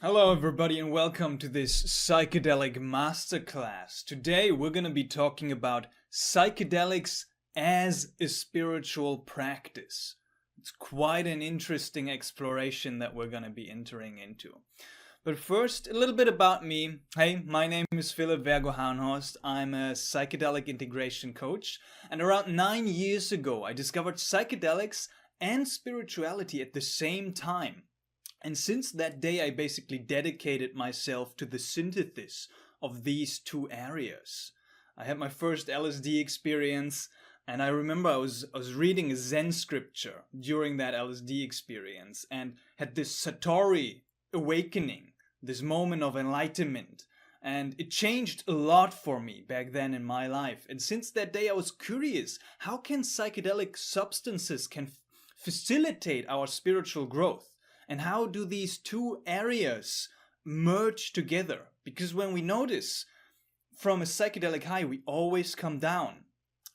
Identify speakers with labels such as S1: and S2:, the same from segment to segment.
S1: Hello everybody and welcome to this Psychedelic Masterclass. Today we're going to be talking about psychedelics as a spiritual practice. It's quite an interesting exploration that we're going to be entering into. But first, a little bit about me. Hey, my name is Philipp Vergo-Hahnhorst. I'm a psychedelic integration coach. And around 9 years ago, I discovered psychedelics and spirituality at the same time. And since that day, I basically dedicated myself to the synthesis of these two areas. I had my first LSD experience, and I remember I was reading a Zen scripture during that LSD experience and had this Satori awakening, this moment of enlightenment. And it changed a lot for me back then in my life. And since that day, I was curious, how can psychedelic substances can facilitate our spiritual growth? And how do these two areas merge together? Because when we notice from a psychedelic high, we always come down.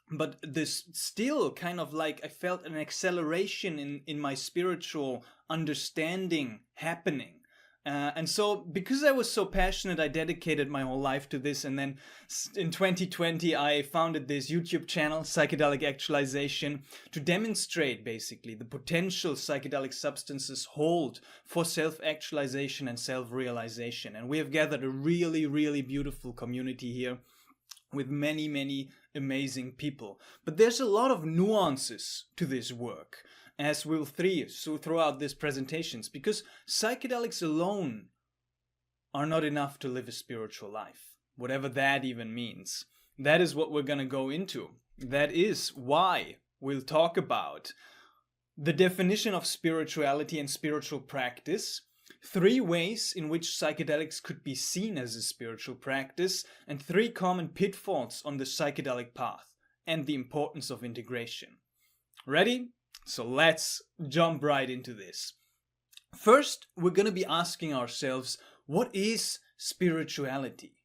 S1: But this still kind of like I felt an acceleration in my spiritual understanding happening. And so because I was so passionate, I dedicated my whole life to this. And then in 2020, I founded this YouTube channel, Psychedelic Actualization, to demonstrate basically the potential psychedelic substances hold for self-actualization and self-realization. And we have gathered a really, really beautiful community here with many, many amazing people. But there's a lot of nuances to this work, as we'll see throughout these presentations, because psychedelics alone are not enough to live a spiritual life, whatever that even means. That is what we're going to go into. That is why we'll talk about the definition of spirituality and spiritual practice, 3 ways in which psychedelics could be seen as a spiritual practice, and 3 common pitfalls on the psychedelic path, and the importance of integration. Ready? So let's jump right into this. First, we're going to be asking ourselves, what is spirituality?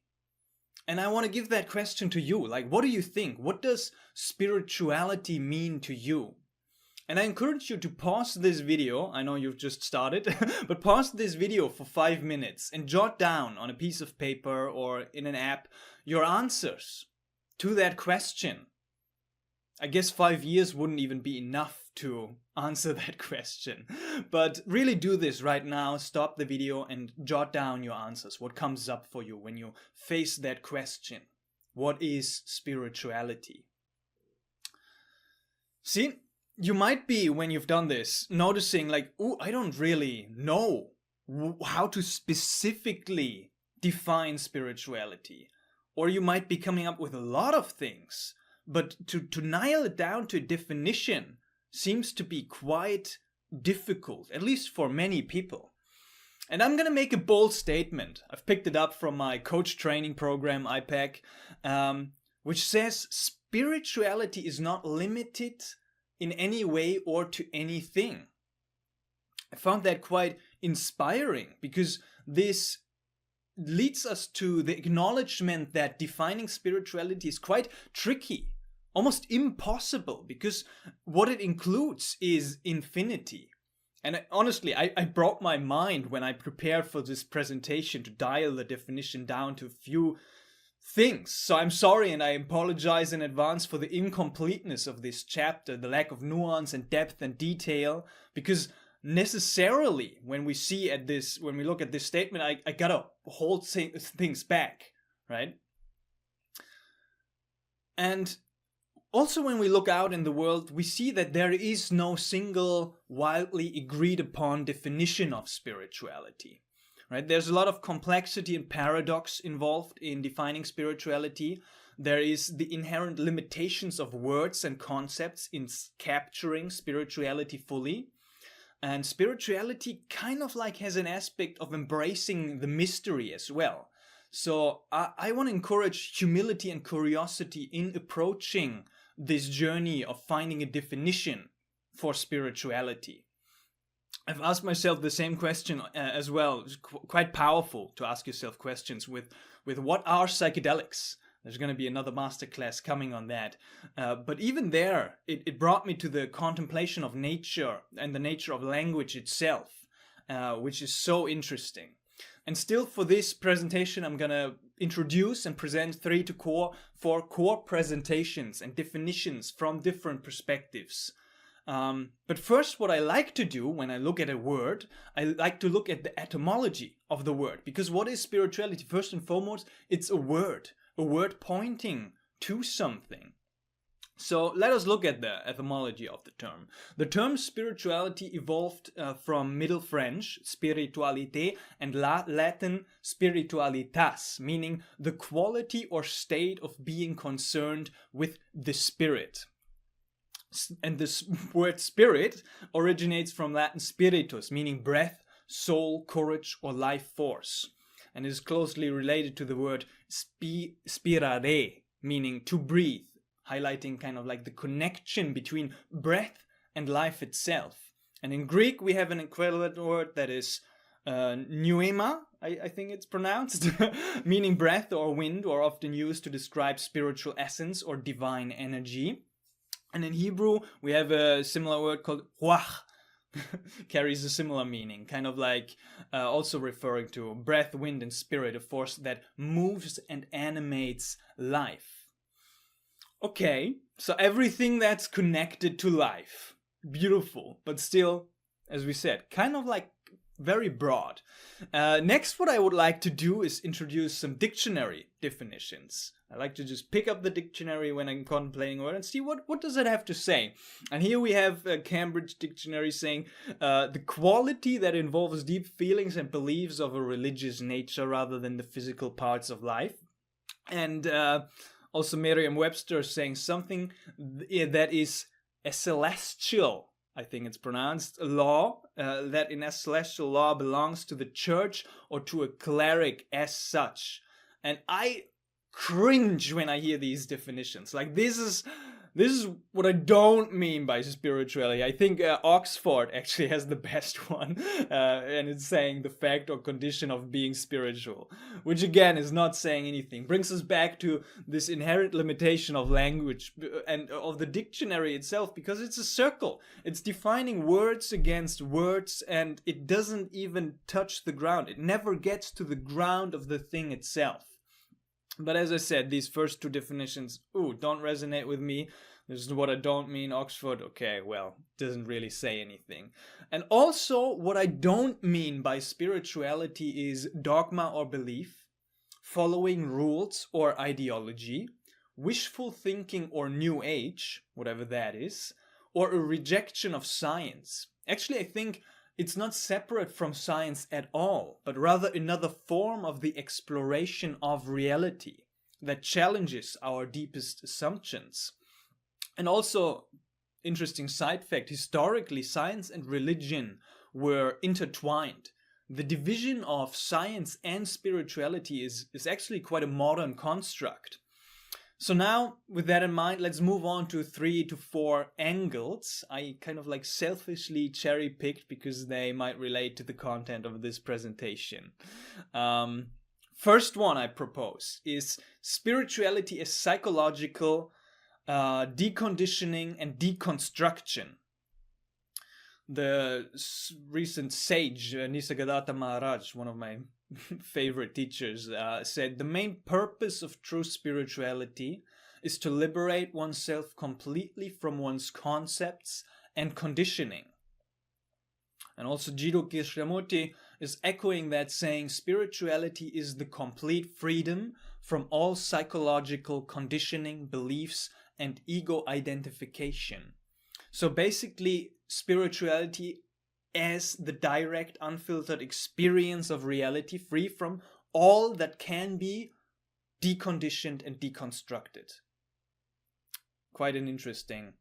S1: And I want to give that question to you. Like, what do you think? What does spirituality mean to you? And I encourage you to pause this video. I know you've just started, but pause this video for 5 minutes and jot down on a piece of paper or in an app your answers to that question. I guess 5 years wouldn't even be enough to answer that question. But really do this right now. Stop the video and jot down your answers. What comes up for you when you face that question? What is spirituality? See, you might be, when you've done this, noticing like, oh, I don't really know how to specifically define spirituality. Or you might be coming up with a lot of things. But to nail it down to a definition seems to be quite difficult, at least for many people. And I'm going to make a bold statement. I've picked it up from my coach training program, IPAC, which says spirituality is not limited in any way or to anything. I found that quite inspiring because this leads us to the acknowledgement that defining spirituality is quite tricky. Almost impossible, because what it includes is infinity. And honestly, I brought my mind when I prepared for this presentation to dial the definition down to a few things. So I'm sorry and I apologize in advance for the incompleteness of this chapter, the lack of nuance and depth and detail, because necessarily when we look at this statement, I gotta hold things back, right? And also, when we look out in the world, we see that there is no single widely agreed upon definition of spirituality, right? There's a lot of complexity and paradox involved in defining spirituality. There is the inherent limitations of words and concepts in capturing spirituality fully. And spirituality kind of like has an aspect of embracing the mystery as well. So I want to encourage humility and curiosity in approaching this journey of finding a definition for spirituality. I've asked myself the same question as well. It's quite powerful to ask yourself questions with what are psychedelics? There's going to be another masterclass coming on that. But even there, it brought me to the contemplation of nature and the nature of language itself, which is so interesting. And still for this presentation, I'm gonna introduce and present 4 core presentations and definitions from different perspectives. But first, what I like to do when I look at a word, I like to look at the etymology of the word. Because what is spirituality? First and foremost, it's a word pointing to something. So let us look at the etymology of the term. The term spirituality evolved from Middle French, spiritualité, and Latin spiritualitas, meaning the quality or state of being concerned with the spirit. And this word spirit originates from Latin spiritus, meaning breath, soul, courage, or life force, and is closely related to the word spirare, meaning to breathe, highlighting kind of like the connection between breath and life itself. And in Greek, we have an equivalent word that is pneuma, I think it's pronounced, meaning breath or wind, or often used to describe spiritual essence or divine energy. And in Hebrew, we have a similar word called ruach, carries a similar meaning, kind of like also referring to breath, wind, and spirit, a force that moves and animates life. Okay, so everything that's connected to life. Beautiful, but still, as we said, kind of like very broad. Next, what I would like to do is introduce some dictionary definitions. I like to just pick up the dictionary when I'm contemplating a word and see what does it have to say. And here we have a Cambridge Dictionary saying the quality that involves deep feelings and beliefs of a religious nature rather than the physical parts of life. And also Merriam-Webster saying something that is a celestial, I think it's pronounced, law, that in a celestial law belongs to the church or to a cleric as such. And I cringe when I hear these definitions. Like, this is what I don't mean by spirituality. I think Oxford actually has the best one, and it's saying the fact or condition of being spiritual, which again is not saying anything. Brings us back to this inherent limitation of language and of the dictionary itself, because it's a circle. It's defining words against words, and it doesn't even touch the ground. It never gets to the ground of the thing itself. But as I said, these first 2 definitions, don't resonate with me. This is what I don't mean. Oxford, okay, well, doesn't really say anything. And also, what I don't mean by spirituality is dogma or belief, following rules or ideology, wishful thinking or new age, whatever that is, or a rejection of science. Actually, I think it's not separate from science at all, but rather another form of the exploration of reality that challenges our deepest assumptions. And also, interesting side fact, historically science and religion were intertwined. The division of science and spirituality is actually quite a modern construct. So now, with that in mind, let's move on to 3 to 4 angles. I kind of like selfishly cherry-picked because they might relate to the content of this presentation. First one I propose is spirituality as psychological deconditioning and deconstruction. The recent sage, Nisargadatta Maharaj, one of my favorite teachers, said the main purpose of true spirituality is to liberate oneself completely from one's concepts and conditioning. And also Jiddu Krishnamurti is echoing that, saying spirituality is the complete freedom from all psychological conditioning, beliefs, and ego identification. So basically, spirituality as the direct, unfiltered experience of reality, free from all that can be deconditioned and deconstructed. Quite an interesting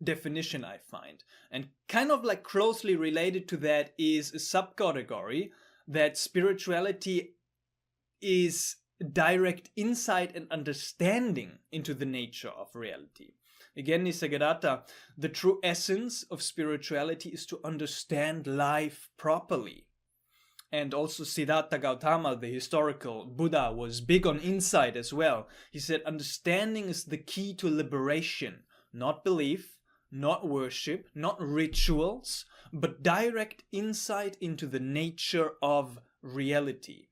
S1: definition, I find. And kind of like closely related to that is a subcategory that spirituality is direct insight and understanding into the nature of reality. Again, Nisargadatta, the true essence of spirituality is to understand life properly. And also Siddhartha Gautama, the historical Buddha, was big on insight as well. He said understanding is the key to liberation, not belief, not worship, not rituals, but direct insight into the nature of reality.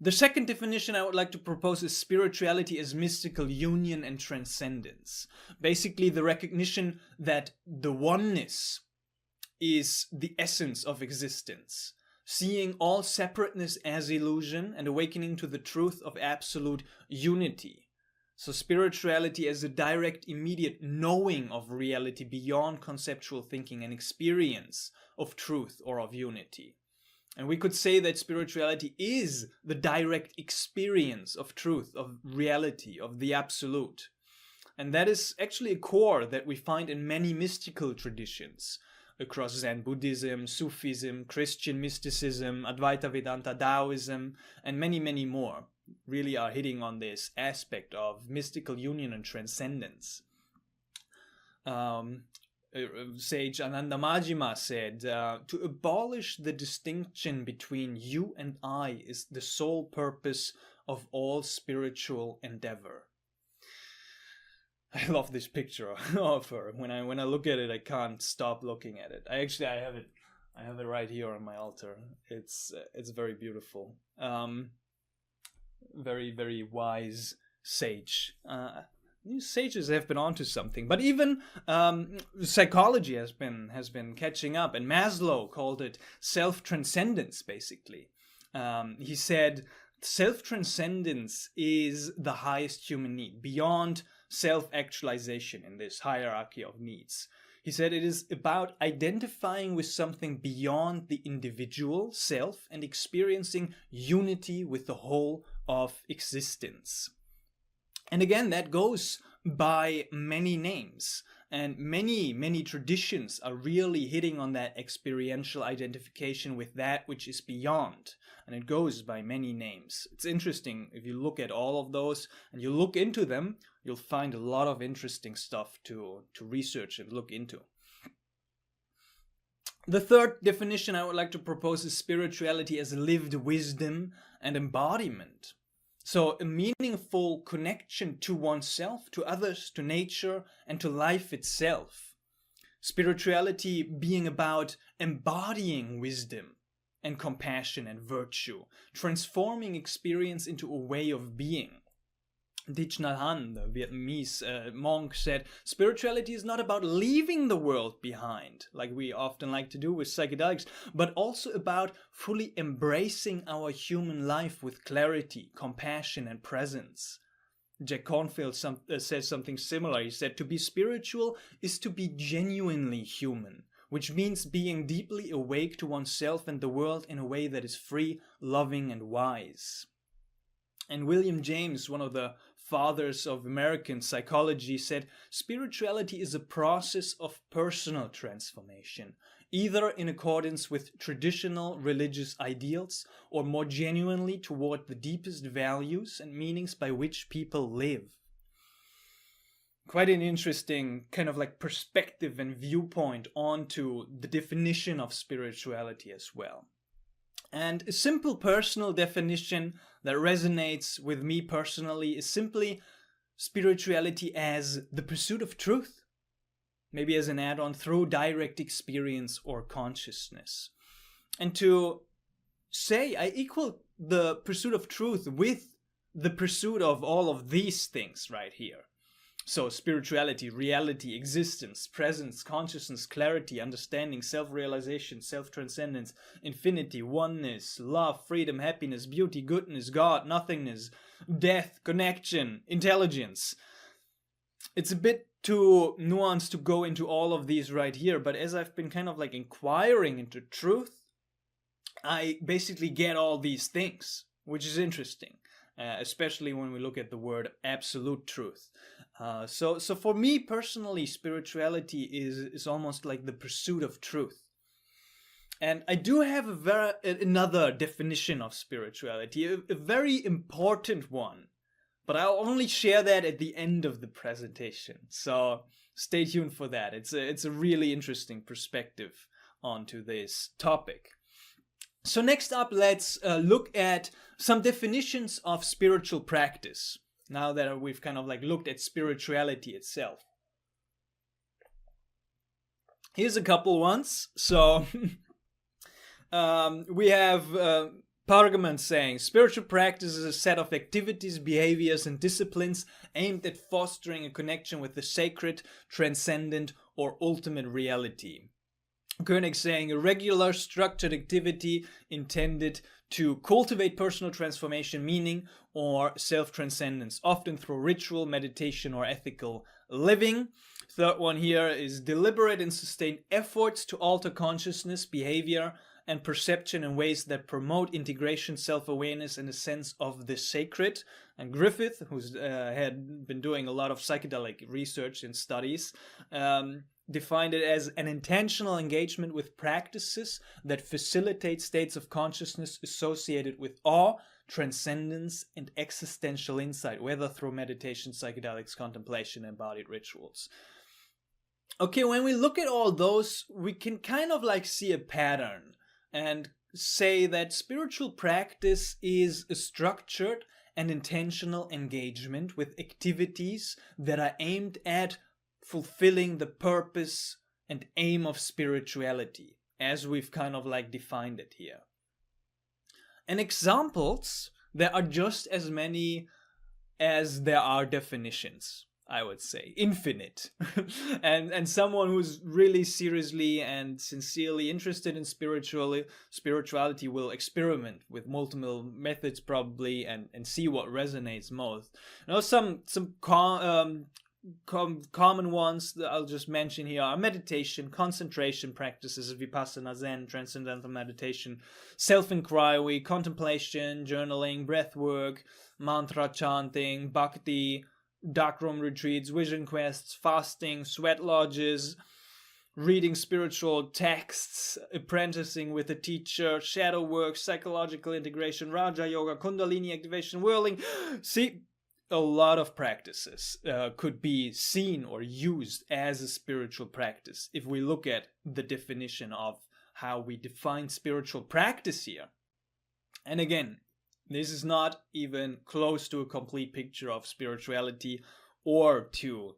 S1: The second definition I would like to propose is spirituality as mystical union and transcendence. Basically, the recognition that the oneness is the essence of existence, seeing all separateness as illusion and awakening to the truth of absolute unity. So spirituality as a direct, immediate knowing of reality beyond conceptual thinking and experience of truth or of unity. And we could say that spirituality is the direct experience of truth, of reality, of the absolute. And that is actually a core that we find in many mystical traditions across Zen Buddhism, Sufism, Christian mysticism, Advaita Vedanta, Taoism, and many, many more really are hitting on this aspect of mystical union and transcendence. Sage Ananda Majjhima said, to abolish the distinction between you and I is the sole purpose of all spiritual endeavor. I love this picture of her. When I look at it, I can't stop looking at it. I have it right here on my altar. It's very beautiful. Very, very wise sage. These sages have been onto something, but even psychology has been catching up, and Maslow called it self-transcendence. Basically, he said self-transcendence is the highest human need, beyond self-actualization in this hierarchy of needs. He said it is about identifying with something beyond the individual self and experiencing unity with the whole of existence. And again, that goes by many names, and many traditions are really hitting on that experiential identification with that which is beyond, and it goes by many names. It's interesting, if you look at all of those and you look into them, you'll find a lot of interesting stuff to research and look into. The third definition I would like to propose is spirituality as lived wisdom and embodiment. So a meaningful connection to oneself, to others, to nature, and to life itself. Spirituality being about embodying wisdom and compassion and virtue, transforming experience into a way of being. Thich Nhat Hanh, the Vietnamese monk, said, spirituality is not about leaving the world behind, like we often like to do with psychedelics, but also about fully embracing our human life with clarity, compassion, and presence. Jack Cornfield says something similar. He said, to be spiritual is to be genuinely human, which means being deeply awake to oneself and the world in a way that is free, loving, and wise. And William James, one of the fathers of American psychology, said, spirituality is a process of personal transformation, either in accordance with traditional religious ideals or more genuinely toward the deepest values and meanings by which people live. Quite an interesting kind of like perspective and viewpoint onto the definition of spirituality as well. And a simple personal definition that resonates with me personally is simply spirituality as the pursuit of truth, maybe as an add-on through direct experience or consciousness. And to say I equal the pursuit of truth with the pursuit of all of these things right here. So spirituality, reality, existence, presence, consciousness, clarity, understanding, self-realization, self-transcendence, infinity, oneness, love, freedom, happiness, beauty, goodness, God, nothingness, death, connection, intelligence. It's a bit too nuanced to go into all of these right here, but as I've been kind of like inquiring into truth, I basically get all these things, which is interesting, especially when we look at the word absolute truth. So for me personally, spirituality is almost like the pursuit of truth. And I do have another definition of spirituality, a very important one, but I'll only share that at the end of the presentation. So stay tuned for that. It's a really interesting perspective onto this topic. So next up, let's look at some definitions of spiritual practice. Now that we've kind of like looked at spirituality itself. Here's a couple ones. So We have Pargaman saying, spiritual practice is a set of activities, behaviors, and disciplines aimed at fostering a connection with the sacred, transcendent, or ultimate reality. Koenig saying, a regular, structured activity intended to cultivate personal transformation, meaning, or self-transcendence, often through ritual, meditation, or ethical living. Third one here is deliberate and sustained efforts to alter consciousness, behavior, and perception in ways that promote integration, self-awareness, and a sense of the sacred. And Griffith, who's had been doing a lot of psychedelic research and studies, defined it as an intentional engagement with practices that facilitate states of consciousness associated with awe, transcendence, and existential insight, whether through meditation, psychedelics, contemplation, embodied rituals. Okay, when we look at all those, we can kind of like see a pattern and say that spiritual practice is a structured and intentional engagement with activities that are aimed at fulfilling the purpose and aim of spirituality, as we've kind of like defined it here. And examples, there are just as many as there are definitions, I would say, infinite. and someone who's really seriously and sincerely interested in spirituality will experiment with multiple methods probably and see what resonates most. You know, some common ones that I'll just mention here are meditation, concentration practices, vipassana, Zen, transcendental meditation, self-inquiry, contemplation, journaling, breath work, mantra chanting, bhakti, darkroom retreats, vision quests, fasting, sweat lodges, reading spiritual texts, apprenticing with a teacher, shadow work, psychological integration, Raja Yoga, Kundalini activation, whirling. See, a lot of practices could be seen or used as a spiritual practice if we look at the definition of how we define spiritual practice here. And again, this is not even close to a complete picture of spirituality or to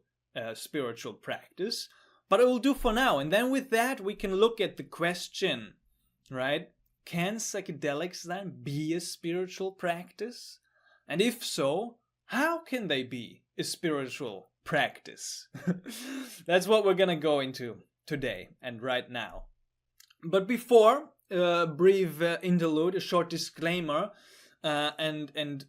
S1: spiritual practice, but it will do for now. And then with that, we can look at the question, right? Can psychedelics then be a spiritual practice? And if so, how can they be a spiritual practice? That's what we're gonna go into today and right now. But before, a brief interlude, a short disclaimer, and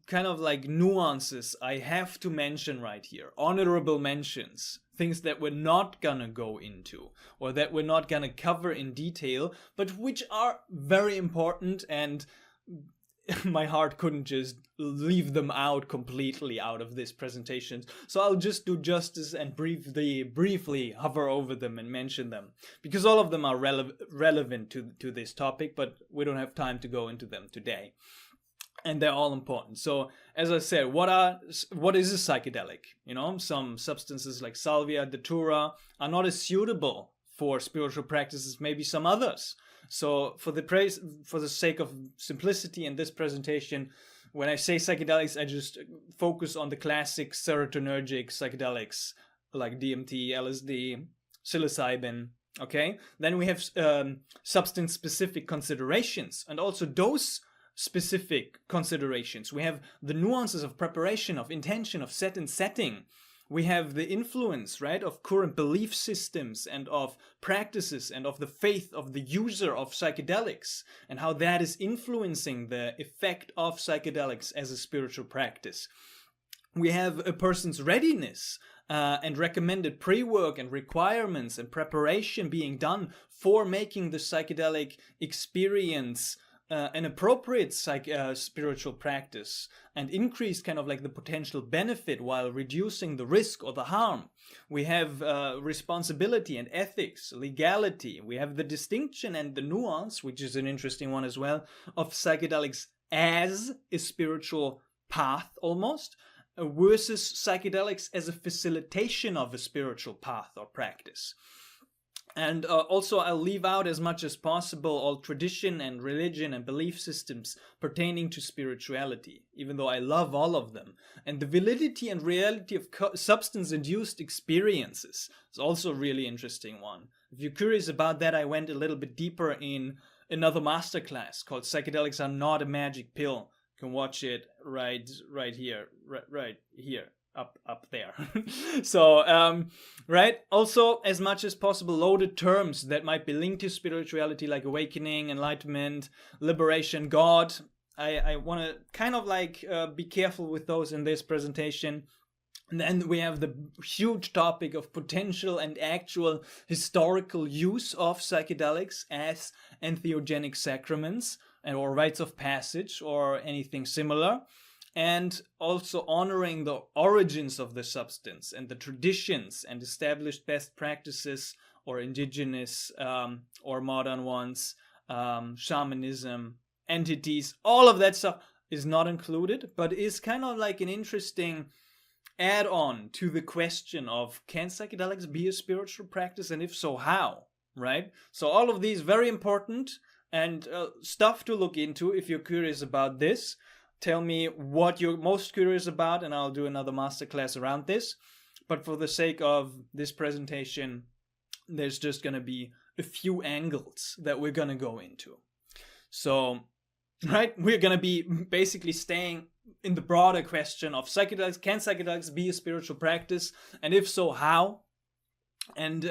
S1: kind of like nuances I have to mention right here. Honorable mentions, things that we're not gonna go into or that we're not gonna cover in detail, but which are very important, and my heart couldn't just leave them completely out of this presentation. So I'll just do justice and briefly hover over them and mention them, because all of them are relevant to this topic, but we don't have time to go into them today. And they're all important. So, as I said, what is a psychedelic? You know, some substances like salvia, datura are not as suitable for spiritual practices, maybe some others. So for the sake of simplicity in this presentation, when I say psychedelics, I just focus on the classic serotonergic psychedelics like DMT, LSD, psilocybin. Okay, then we have substance-specific considerations and also dose-specific considerations. We have the nuances of preparation, of intention, of set and setting. We have the influence, right, of current belief systems and of practices and of the faith of the user of psychedelics and how that is influencing the effect of psychedelics as a spiritual practice. We have a person's readiness and recommended pre-work and requirements and preparation being done for making the psychedelic experience an appropriate spiritual practice and increase kind of like the potential benefit while reducing the risk or the harm. We have responsibility and ethics, legality. We have the distinction and the nuance, which is an interesting one as well, of psychedelics as a spiritual path almost, versus psychedelics as a facilitation of a spiritual path or practice. And also I'll leave out as much as possible all tradition and religion and belief systems pertaining to spirituality, even though I love all of them. And the validity and reality of substance-induced experiences is also a really interesting one. If you're curious about that, I went a little bit deeper in another masterclass called "Psychedelics Are Not a Magic Pill." You can watch it right here, right here. Up there. So right, also as much as possible loaded terms that might be linked to spirituality, like awakening, enlightenment, liberation, God. I want to kind of like be careful with those in this presentation. And then we have the huge topic of potential and actual historical use of psychedelics as entheogenic sacraments or rites of passage or anything similar. And also honoring the origins of the substance and the traditions and established best practices or indigenous or modern ones, shamanism, entities, all of that stuff is not included, but is kind of like an interesting add-on to the question of, can psychedelics be a spiritual practice, and if so, how, right? So all of these very important and stuff to look into if you're curious about this. Tell me what you're most curious about, and I'll do another masterclass around this. But for the sake of this presentation, there's just going to be a few angles that we're going to go into. So, right, we're going to be basically staying in the broader question of psychedelics. Can psychedelics be a spiritual practice? And if so, how? And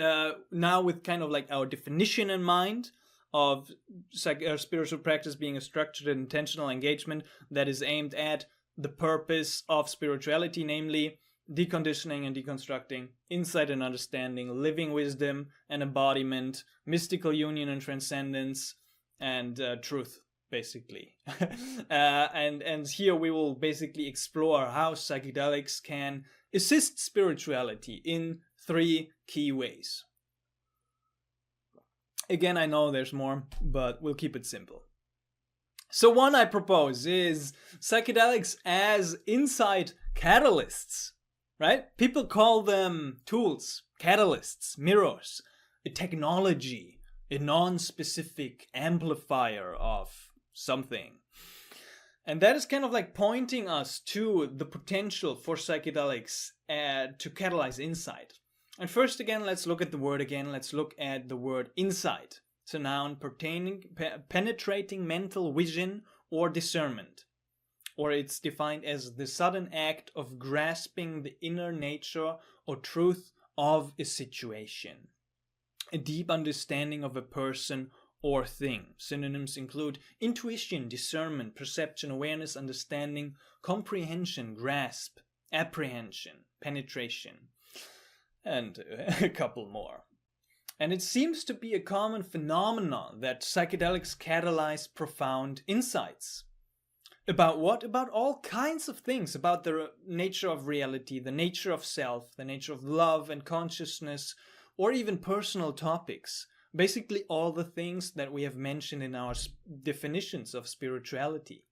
S1: now with kind of like our definition in mind, of spiritual practice being a structured and intentional engagement that is aimed at the purpose of spirituality, namely deconditioning and deconstructing, insight and understanding, living wisdom and embodiment, mystical union and transcendence, and truth, basically. And here we will basically explore how psychedelics can assist spirituality in 3 key ways. Again, I know there's more, but we'll keep it simple. So one I propose is psychedelics as insight catalysts, right? People call them tools, catalysts, mirrors, a technology, a non-specific amplifier of something. And that is kind of like pointing us to the potential for psychedelics to catalyze insight. And first again, let's look at the word again. Let's look at the word insight. It's a noun pertaining, penetrating mental vision or discernment. Or it's defined as the sudden act of grasping the inner nature or truth of a situation. A deep understanding of a person or thing. Synonyms include intuition, discernment, perception, awareness, understanding, comprehension, grasp, apprehension, penetration, and a couple more. And it seems to be a common phenomenon that psychedelics catalyze profound insights. About what? About all kinds of things. About the nature of reality, the nature of self, the nature of love and consciousness, or even personal topics. Basically all the things that we have mentioned in our definitions of spirituality.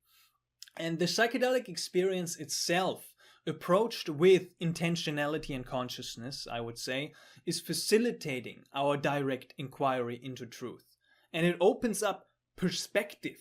S1: And the psychedelic experience itself, approached with intentionality and consciousness, I would say, is facilitating our direct inquiry into truth. And it opens up perspective.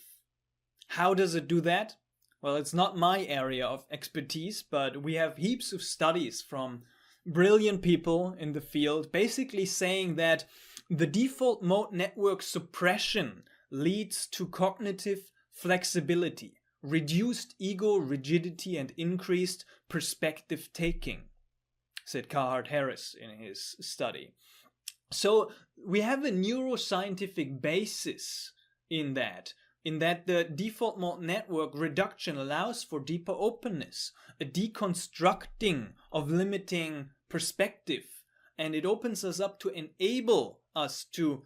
S1: How does it do that? Well, it's not my area of expertise, but we have heaps of studies from brilliant people in the field basically saying that the default mode network suppression leads to cognitive flexibility, reduced ego rigidity, and increased perspective taking, said Carhart Harris in his study. So we have a neuroscientific basis in that the default mode network reduction allows for deeper openness, a deconstructing of limiting perspective, and it opens us up to enable us to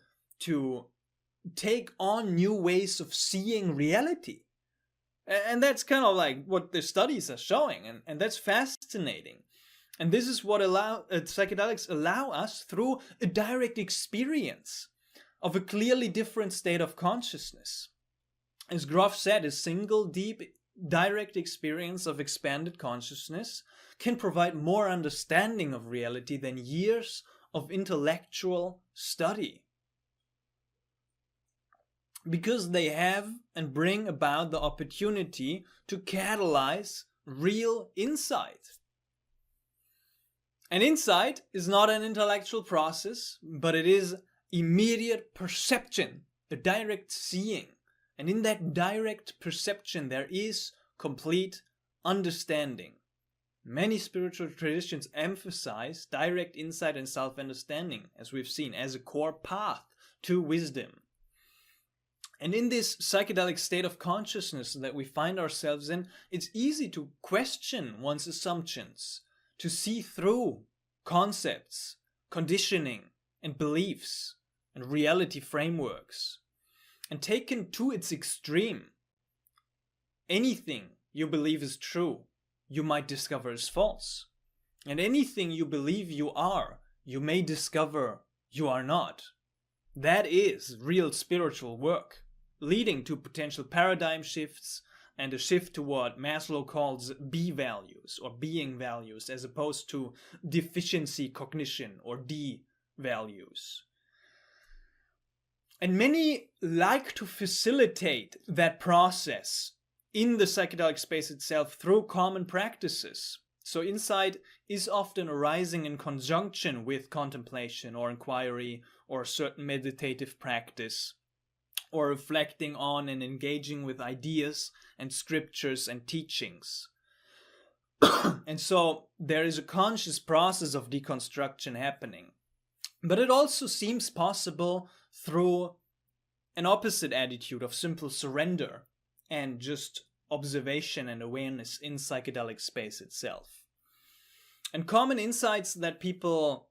S1: take on new ways of seeing reality. And that's kind of like what the studies are showing, and that's fascinating. And this is what psychedelics allow us through a direct experience of a clearly different state of consciousness. As Groff said, a single deep direct experience of expanded consciousness can provide more understanding of reality than years of intellectual study, because they have and bring about the opportunity to catalyze real insight. And insight is not an intellectual process, but it is immediate perception a direct seeing. And in that direct perception, there is complete understanding. Many spiritual traditions emphasize direct insight and self-understanding, as we've seen, as a core path to wisdom. And in this psychedelic state of consciousness that we find ourselves in, it's easy to question one's assumptions, to see through concepts, conditioning, and beliefs, and reality frameworks. And taken to its extreme, anything you believe is true, you might discover is false. And anything you believe you are, you may discover you are not. That is real spiritual work, leading to potential paradigm shifts and a shift to what Maslow calls B values or being values, as opposed to deficiency cognition or D values. And many like to facilitate that process in the psychedelic space itself through common practices. So insight is often arising in conjunction with contemplation or inquiry or a certain meditative practice, or reflecting on and engaging with ideas and scriptures and teachings. And so there is a conscious process of deconstruction happening. But it also seems possible through an opposite attitude of simple surrender and just observation and awareness in psychedelic space itself. And common insights that people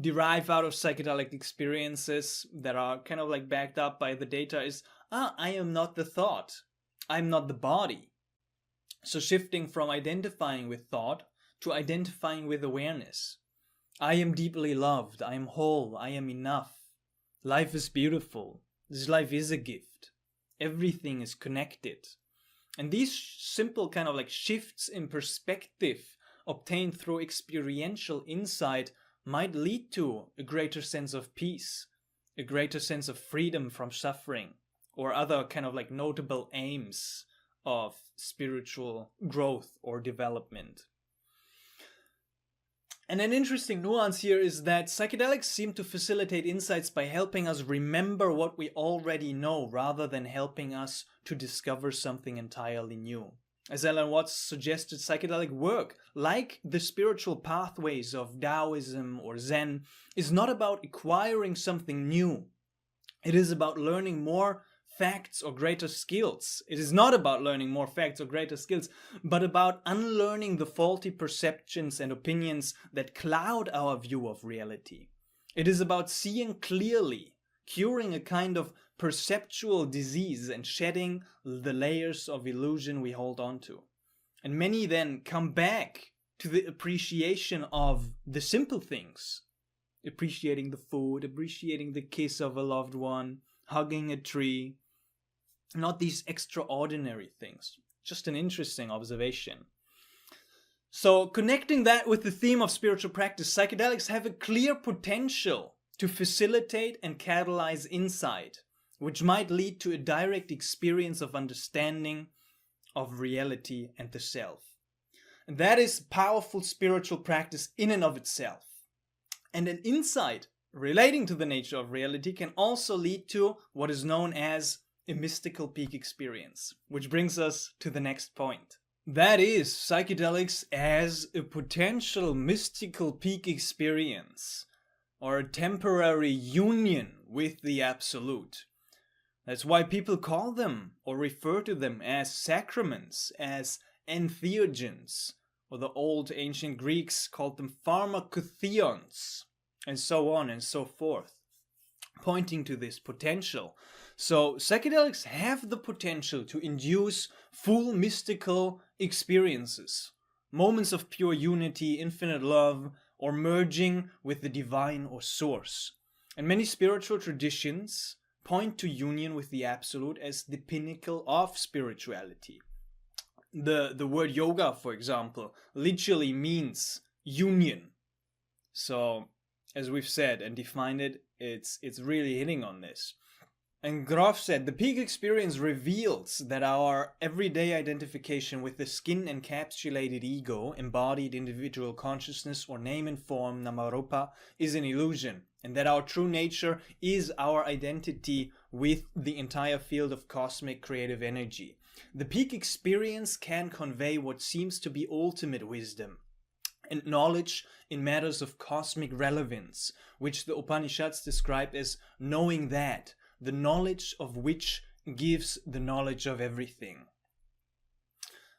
S1: derive out of psychedelic experiences that are kind of like backed up by the data is, I am not the thought, I'm not the body. So shifting from identifying with thought to identifying with awareness. I am deeply loved, I am whole, I am enough. Life is beautiful, this life is a gift. Everything is connected. And these simple kind of like shifts in perspective obtained through experiential insight might lead to a greater sense of peace, a greater sense of freedom from suffering, or other kind of like notable aims of spiritual growth or development. And an interesting nuance here is that psychedelics seem to facilitate insights by helping us remember what we already know rather than helping us to discover something entirely new. As Alan Watts suggested, psychedelic work, like the spiritual pathways of Taoism or Zen, is not about acquiring something new. It is about learning more facts or greater skills. It is not about learning more facts or greater skills, but about unlearning the faulty perceptions and opinions that cloud our view of reality. It is about seeing clearly, curing a kind of perceptual disease and shedding the layers of illusion we hold on to. And many then come back to the appreciation of the simple things. Appreciating the food, appreciating the kiss of a loved one, hugging a tree. Not these extraordinary things. Just an interesting observation. So connecting that with the theme of spiritual practice, psychedelics have a clear potential to facilitate and catalyze insight, which might lead to a direct experience of understanding of reality and the self. And that is powerful spiritual practice in and of itself. And an insight relating to the nature of reality can also lead to what is known as a mystical peak experience, which brings us to the next point. That is psychedelics as a potential mystical peak experience, or a temporary union with the absolute. That's why people call them or refer to them as sacraments, as entheogens, or the old ancient Greeks called them pharmakotheons, and so on and so forth, pointing to this potential. So psychedelics have the potential to induce full mystical experiences, moments of pure unity, infinite love, or merging with the divine or source. And many spiritual traditions point to union with the absolute as the pinnacle of spirituality. The word yoga, for example, literally means union. So, as we've said and defined it, it's really hitting on this. And Groff said, the peak experience reveals that our everyday identification with the skin-encapsulated ego, embodied individual consciousness, or name and form, Namarupa, is an illusion, and that our true nature is our identity with the entire field of cosmic creative energy. The peak experience can convey what seems to be ultimate wisdom and knowledge in matters of cosmic relevance, which the Upanishads describe as knowing that, the knowledge of which gives the knowledge of everything.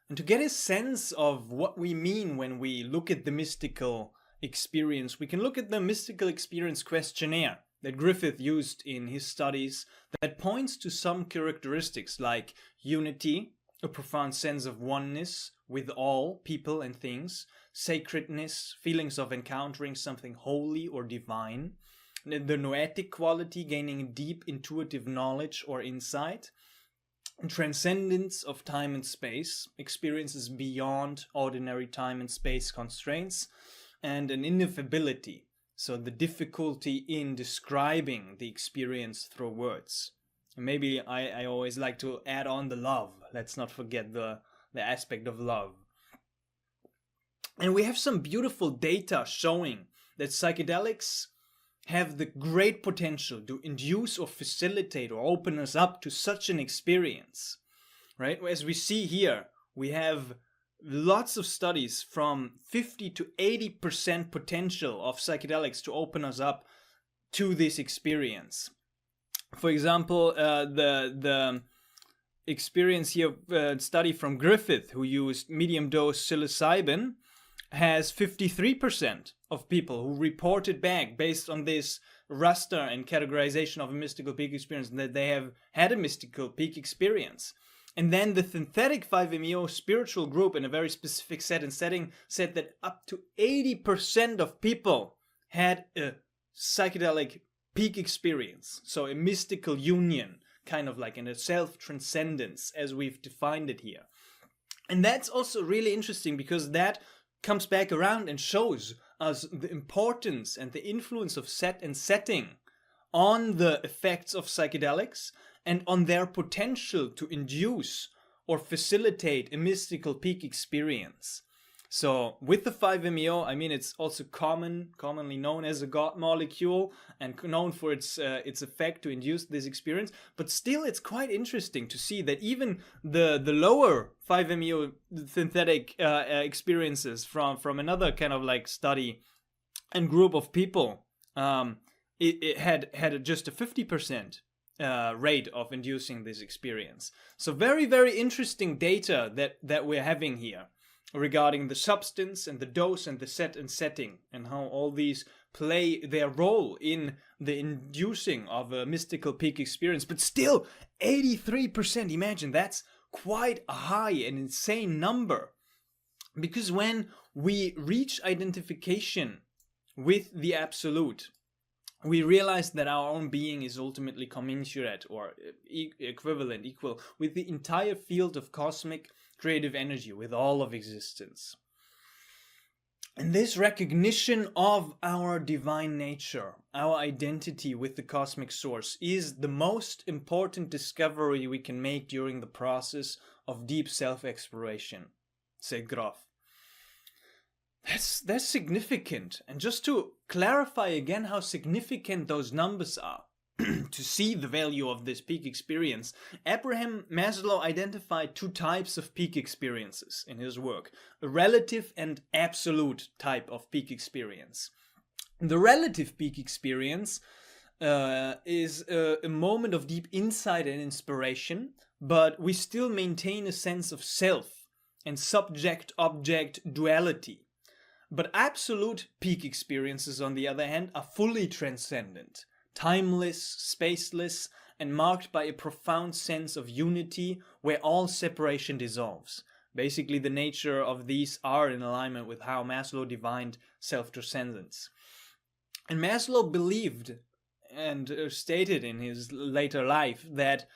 S1: And to get a sense of what we mean when we look at the mystical experience, we can look at the mystical experience questionnaire that Griffith used in his studies that points to some characteristics like unity, a profound sense of oneness with all people and things, sacredness, feelings of encountering something holy or divine, the noetic quality, gaining deep intuitive knowledge or insight, transcendence of time and space, experiences beyond ordinary time and space constraints, and an ineffability, so the difficulty in describing the experience through words. And maybe I always like to add on the love. Let's not forget the aspect of love. And we have some beautiful data showing that psychedelics have the great potential to induce or facilitate or open us up to such an experience, right? As we see here, we have lots of studies from 50 to 80% potential of psychedelics to open us up to this experience. For example, the experience here, study from Griffith, who used medium dose psilocybin, has 53% of people who reported back based on this raster and categorization of a mystical peak experience that they have had a mystical peak experience. And then the synthetic 5-MeO spiritual group in a very specific set and setting said that up to 80% of people had a psychedelic peak experience. So a mystical union, kind of like in a self-transcendence as we've defined it here. And that's also really interesting because that comes back around and shows us the importance and the influence of set and setting on the effects of psychedelics and on their potential to induce or facilitate a mystical peak experience. So with the 5-MeO, I mean, it's also commonly known as a God molecule and known for its effect to induce this experience. But still, it's quite interesting to see that even the lower 5-MeO synthetic experiences from another kind of like study and group of people, it had just a 50% rate of inducing this experience. So very, very interesting data that we're having here regarding the substance and the dose and the set and setting and how all these play their role in the inducing of a mystical peak experience. But still, 83%, imagine, that's quite a high and insane number. Because when we reach identification with the absolute, we realize that our own being is ultimately commensurate or equal with the entire field of cosmic creative energy, with all of existence. And this recognition of our divine nature, our identity with the cosmic source, is the most important discovery we can make during the process of deep self-exploration, said Groff. That's significant. And just to clarify again how significant those numbers are, to see the value of this peak experience, Abraham Maslow identified two types of peak experiences in his work, a relative and absolute type of peak experience. The relative peak experience is a moment of deep insight and inspiration, but we still maintain a sense of self and subject-object duality. But absolute peak experiences, on the other hand, are fully transcendent, timeless, spaceless, and marked by a profound sense of unity where all separation dissolves. Basically, the nature of these are in alignment with how Maslow defined self-transcendence. And Maslow believed and stated in his later life that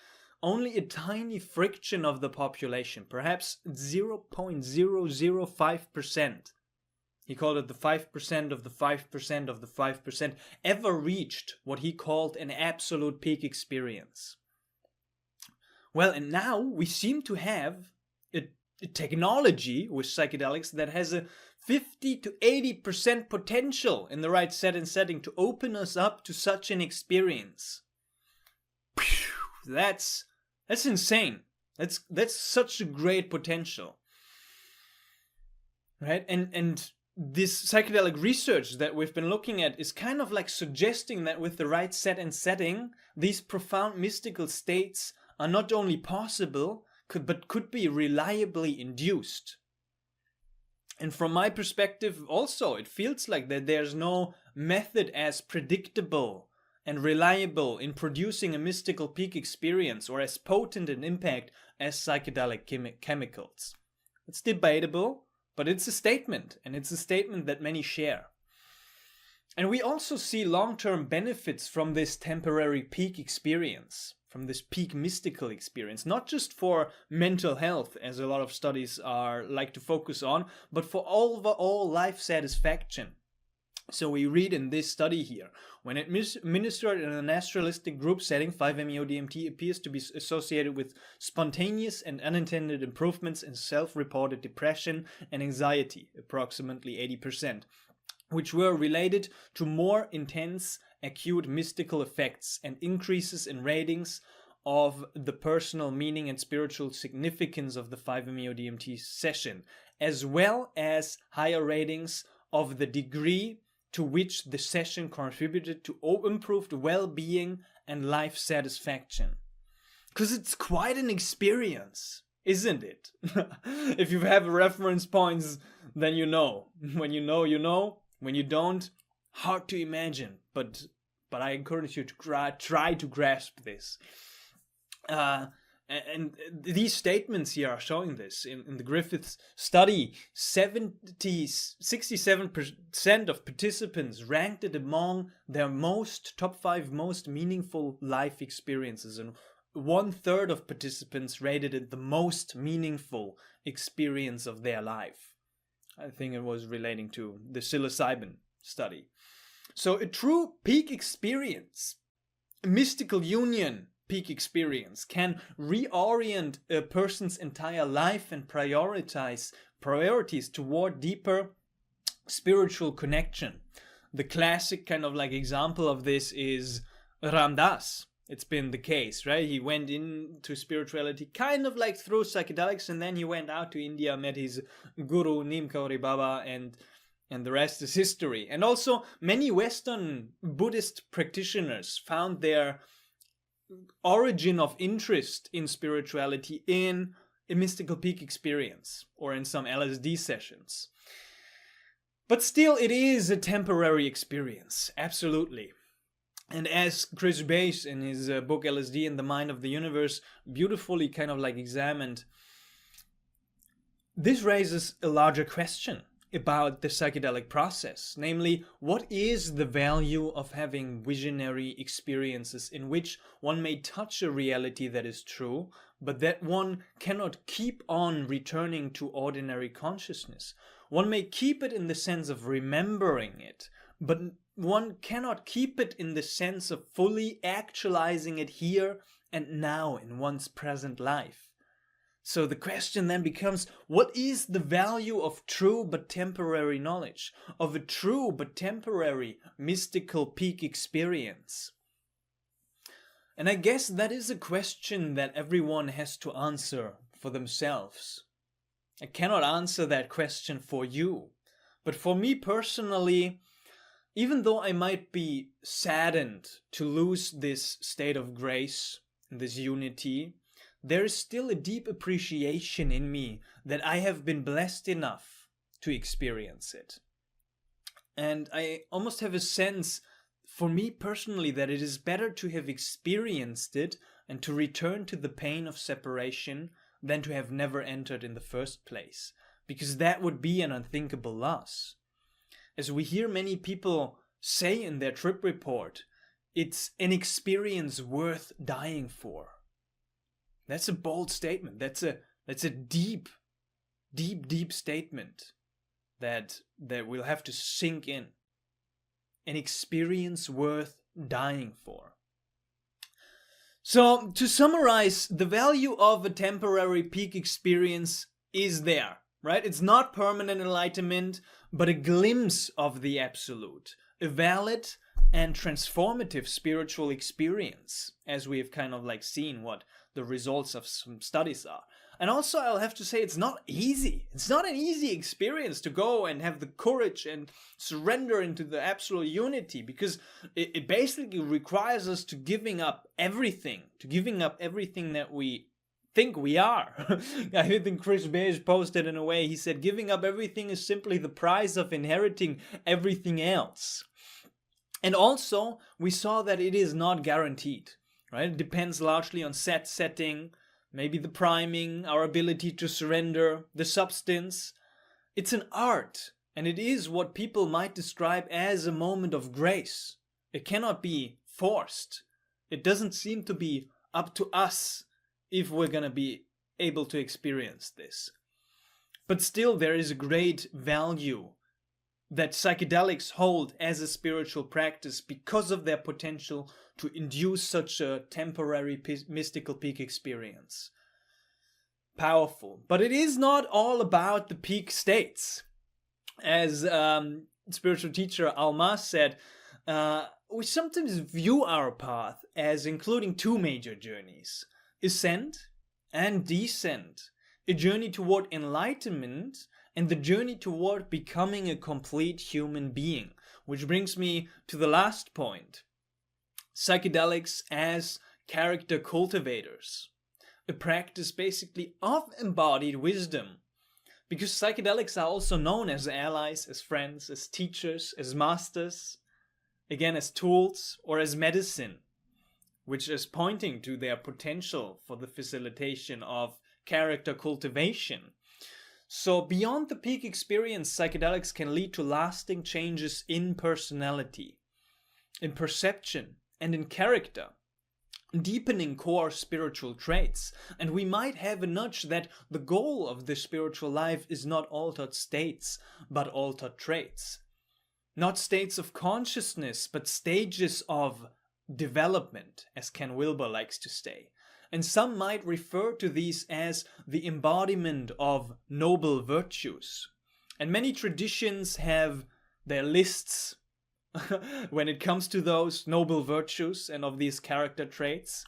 S1: only a tiny fraction of the population, perhaps 0.005%, He called it the 5% of the 5% of the 5% ever reached what he called an absolute peak experience. Well, and now we seem to have a technology with psychedelics that has a 50 to 80% potential in the right set and setting to open us up to such an experience. That's insane. That's such a great potential. Right? And this psychedelic research that we've been looking at is kind of like suggesting that with the right set and setting, these profound mystical states are not only possible, but could be reliably induced. And from my perspective also, it feels like that there's no method as predictable and reliable in producing a mystical peak experience or as potent an impact as psychedelic chemicals. It's debatable, but it's a statement, and it's a statement that many share. And we also see long-term benefits from this temporary peak experience, from this peak mystical experience, not just for mental health, as a lot of studies are like to focus on, but for overall life satisfaction. So we read in this study here, when administered in a naturalistic group setting, 5-MeO-DMT appears to be associated with spontaneous and unintended improvements in self-reported depression and anxiety, approximately 80%, which were related to more intense acute mystical effects and increases in ratings of the personal meaning and spiritual significance of the 5-MeO-DMT session, as well as higher ratings of the degree to which the session contributed to improved well-being and life satisfaction. Because it's quite an experience, isn't it? If you have reference points, then you know. When you know, you know. When you don't, hard to imagine. But I encourage you to try to grasp this. And these statements here are showing this. In the Griffiths study, 67% of participants ranked it among their top 5 most meaningful life experiences, and 1/3 of participants rated it the most meaningful experience of their life. I think it was relating to the psilocybin study. So a true peak experience, a mystical union peak experience, can reorient a person's entire life and priorities toward deeper spiritual connection. The classic kind of like example of this is Ram Dass. It's been the case, right? He went into spirituality kind of like through psychedelics, and then he went out to India, met his guru Neem Kauri Baba, and the rest is history. And also many Western Buddhist practitioners found their origin of interest in spirituality in a mystical peak experience or in some LSD sessions. But still, it is a temporary experience, absolutely. And as Chris Bass in his book LSD and the Mind of the Universe beautifully kind of like examined, this raises a larger question about the psychedelic process, namely, what is the value of having visionary experiences in which one may touch a reality that is true, but that one cannot keep on returning to ordinary consciousness. One may keep it in the sense of remembering it, but one cannot keep it in the sense of fully actualizing it here and now in one's present life. So the question then becomes, what is the value of true but temporary knowledge, of a true but temporary mystical peak experience? And I guess that is a question that everyone has to answer for themselves. I cannot answer that question for you, but for me personally, even though I might be saddened to lose this state of grace, this unity, there is still a deep appreciation in me that I have been blessed enough to experience it. And I almost have a sense, for me personally, that it is better to have experienced it and to return to the pain of separation than to have never entered in the first place, because that would be an unthinkable loss. As we hear many people say in their trip report, it's an experience worth dying for. That's a bold statement. That's a deep, deep, deep statement that we'll have to sink in. An experience worth dying for. So, to summarize, the value of a temporary peak experience is there, right? It's not permanent enlightenment, but a glimpse of the absolute. A valid and transformative spiritual experience, as we have kind of like seen what the results of some studies are. And also, I'll have to say, it's not easy. It's not an easy experience to go and have the courage and surrender into the absolute unity, because it basically requires us to giving up everything that we think we are. I think Chris Beige posted in a way, he said, giving up everything is simply the price of inheriting everything else. And also, we saw that it is not guaranteed, right? It depends largely on setting, maybe the priming, our ability to surrender, the substance. It's an art, and it is what people might describe as a moment of grace. It cannot be forced. It doesn't seem to be up to us if we're going to be able to experience this. But still, there is a great value that psychedelics hold as a spiritual practice because of their potential to induce such a temporary mystical peak experience. Powerful. But it is not all about the peak states. As spiritual teacher Alma said, we sometimes view our path as including two major journeys: ascent and descent. A journey toward enlightenment and the journey toward becoming a complete human being. Which brings me to the last point. Psychedelics as character cultivators. A practice basically of embodied wisdom. Because psychedelics are also known as allies, as friends, as teachers, as masters, again as tools or as medicine, which is pointing to their potential for the facilitation of character cultivation. So beyond the peak experience, psychedelics can lead to lasting changes in personality, in perception, and in character, deepening core spiritual traits. And we might have a nudge that the goal of the spiritual life is not altered states, but altered traits. Not states of consciousness, but stages of development, as Ken Wilber likes to say. And some might refer to these as the embodiment of noble virtues. And many traditions have their lists when it comes to those noble virtues and of these character traits.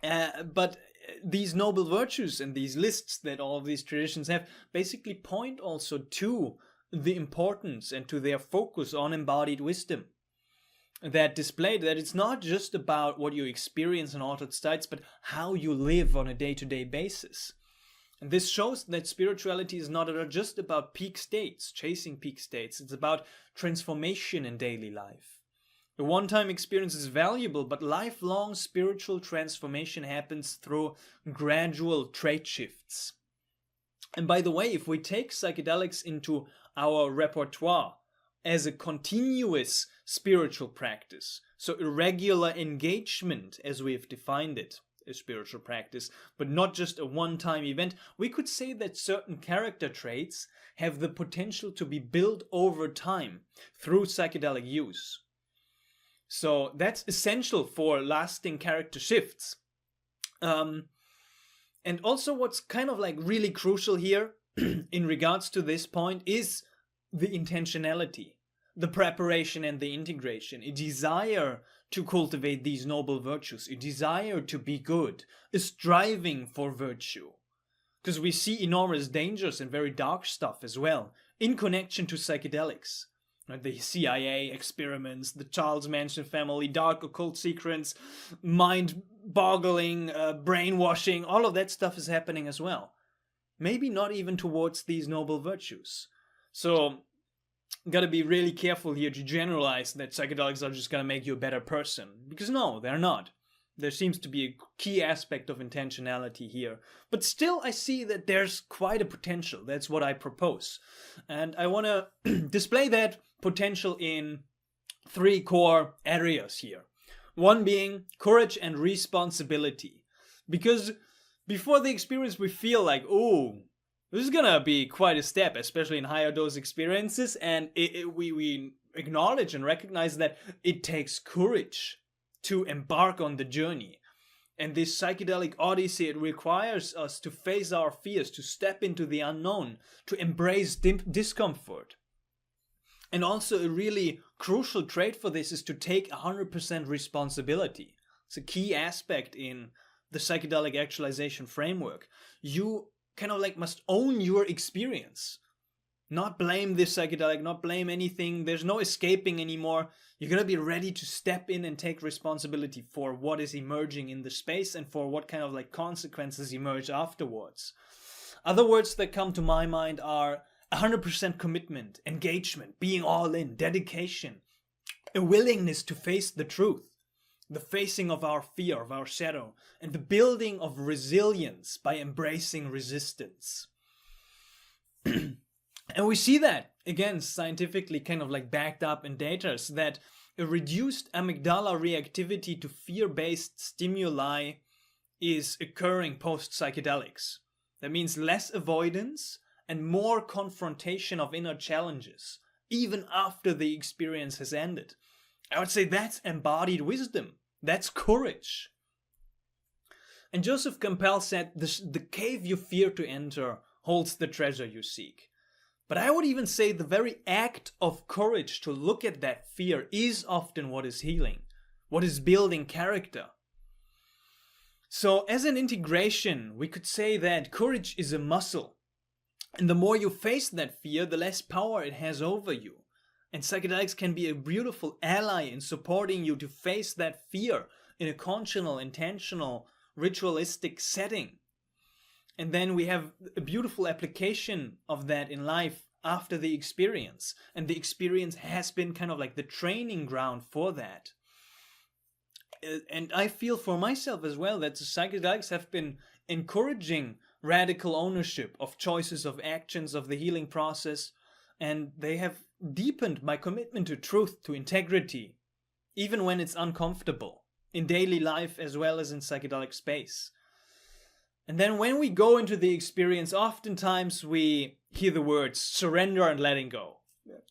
S1: But these noble virtues and these lists that all of these traditions have basically point also to the importance and to their focus on embodied wisdom. That displayed that it's not just about what you experience in altered states, but how you live on a day-to-day basis. And this shows that spirituality is not just about peak states, chasing peak states. It's about transformation in daily life. A one-time experience is valuable, but lifelong spiritual transformation happens through gradual trait shifts. And by the way, if we take psychedelics into our repertoire as a continuous spiritual practice, so a regular engagement as we have defined it, a spiritual practice, but not just a one-time event, we could say that certain character traits have the potential to be built over time through psychedelic use. So that's essential for lasting character shifts. And also what's kind of like really crucial here in regards to this point is the intentionality, the preparation and the integration, a desire to cultivate these noble virtues, a desire to be good, a striving for virtue. Because we see enormous dangers and very dark stuff as well in connection to psychedelics. The CIA experiments, the Charles Manson family, dark occult secrets, mind-boggling, brainwashing, all of that stuff is happening as well. Maybe not even towards these noble virtues. So, gotta be really careful here to generalize that psychedelics are just gonna make you a better person. Because no, they're not. There seems to be a key aspect of intentionality here. But still, I see that there's quite a potential. That's what I propose. And I want to display that potential in 3 core areas here. One being courage and responsibility. Because before the experience, we feel like, oh, This is gonna be quite a step, especially in higher dose experiences, and we acknowledge and recognize that it takes courage to embark on the journey. And this psychedelic odyssey, it requires us to face our fears, to step into the unknown, to embrace discomfort. And also a really crucial trait for this is to take 100% responsibility. It's a key aspect in the psychedelic actualization framework. You kind of like must own your experience. Not blame this psychedelic, not blame anything. There's no escaping anymore. You're going to be ready to step in and take responsibility for what is emerging in the space and for what kind of like consequences emerge afterwards. Other words that come to my mind are 100% commitment, engagement, being all in, dedication, a willingness to face the truth, the facing of our fear, of our shadow, and the building of resilience by embracing resistance. And we see that, again, scientifically kind of like backed up in data, that a reduced amygdala reactivity to fear-based stimuli is occurring post-psychedelics. That means less avoidance and more confrontation of inner challenges, even after the experience has ended. I would say that's embodied wisdom. That's courage. And Joseph Campbell said, the cave you fear to enter holds the treasure you seek. But I would even say the very act of courage to look at that fear is often what is healing, what is building character. So as an integration, we could say that courage is a muscle. And the more you face that fear, the less power it has over you. And psychedelics can be a beautiful ally in supporting you to face that fear in a conscious, intentional, ritualistic setting. And then we have a beautiful application of that in life after the experience. And the experience has been kind of like the training ground for that. And I feel for myself as well that the psychedelics have been encouraging radical ownership of choices, of actions, of the healing process. And they have deepened my commitment to truth, to integrity, even when it's uncomfortable, in daily life as well as in psychedelic space. And then when we go into the experience, oftentimes we hear the words surrender and letting go.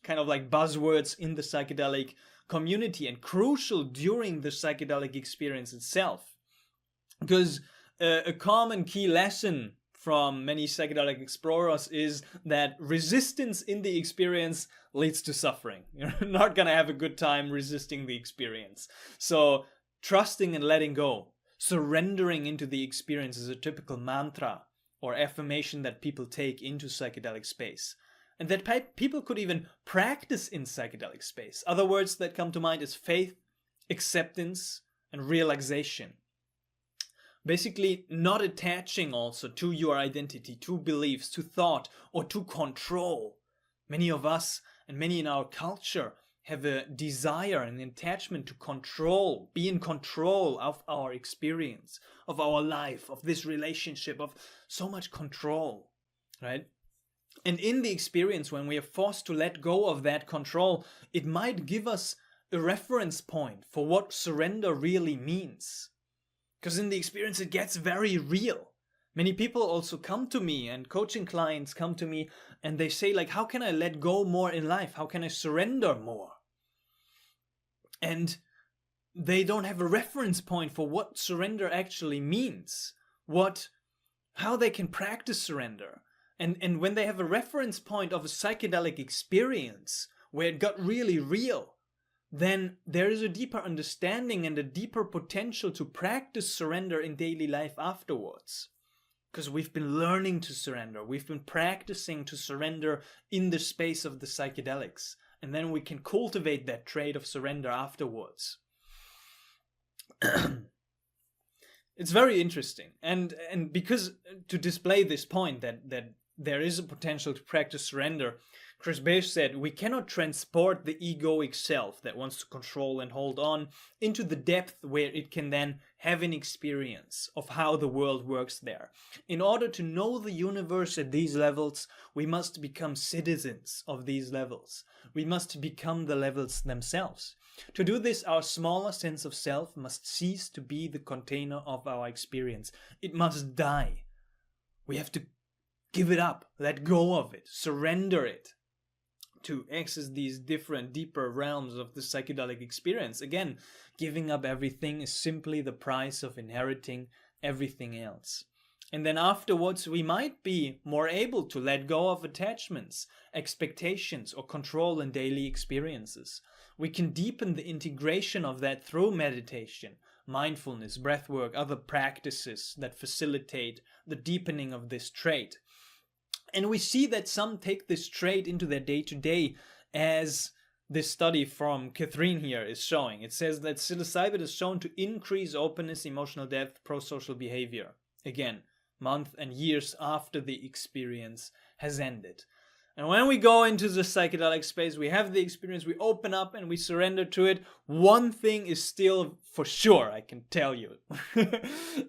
S1: Kind of like buzzwords in the psychedelic community and crucial during the psychedelic experience itself. Because a common key lesson from many psychedelic explorers is that resistance in the experience leads to suffering. You're not going to have a good time resisting the experience. So trusting and letting go, surrendering into the experience is a typical mantra or affirmation that people take into psychedelic space. And that people could even practice in psychedelic space. Other words that come to mind is faith, acceptance, and realization. Basically, not attaching also to your identity, to beliefs, to thought, or to control. Many of us and many in our culture have a desire and attachment to control, be in control of our experience, of our life, of this relationship, of so much control, right? And in the experience, when we are forced to let go of that control, it might give us a reference point for what surrender really means. Because in the experience, it gets very real. Many people also come to me, and coaching clients come to me, and they say, like, how can I let go more in life? How can I surrender more? And they don't have a reference point for what surrender actually means, how they can practice surrender. And when they have a reference point of a psychedelic experience where it got really real, then there is a deeper understanding and a deeper potential to practice surrender in daily life afterwards. Because we've been learning to surrender. We've been practicing to surrender in the space of the psychedelics. And then we can cultivate that trait of surrender afterwards. It's very interesting. And because to display this point that there is a potential to practice surrender, Chris Beige said, we cannot transport the egoic self that wants to control and hold on into the depth where it can then have an experience of how the world works there. In order to know the universe at these levels, we must become citizens of these levels. We must become the levels themselves. To do this, our smaller sense of self must cease to be the container of our experience. It must die. We have to give it up, let go of it, surrender it to access these different, deeper realms of the psychedelic experience. Again, giving up everything is simply the price of inheriting everything else. And then afterwards, we might be more able to let go of attachments, expectations, or control in daily experiences. We can deepen the integration of that through meditation, mindfulness, breathwork, other practices that facilitate the deepening of this trait. And we see that some take this trait into their day-to-day, as this study from Catherine here is showing. It says that psilocybin is shown to increase openness, emotional depth, pro-social behavior. Again, months and years after the experience has ended. And when we go into the psychedelic space, we have the experience, we open up and we surrender to it. One thing is still for sure, I can tell you.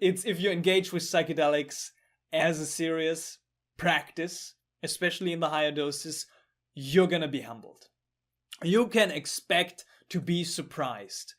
S1: It's if you engage with psychedelics as a serious practice, especially in the higher doses, you're gonna be humbled. You can expect to be surprised,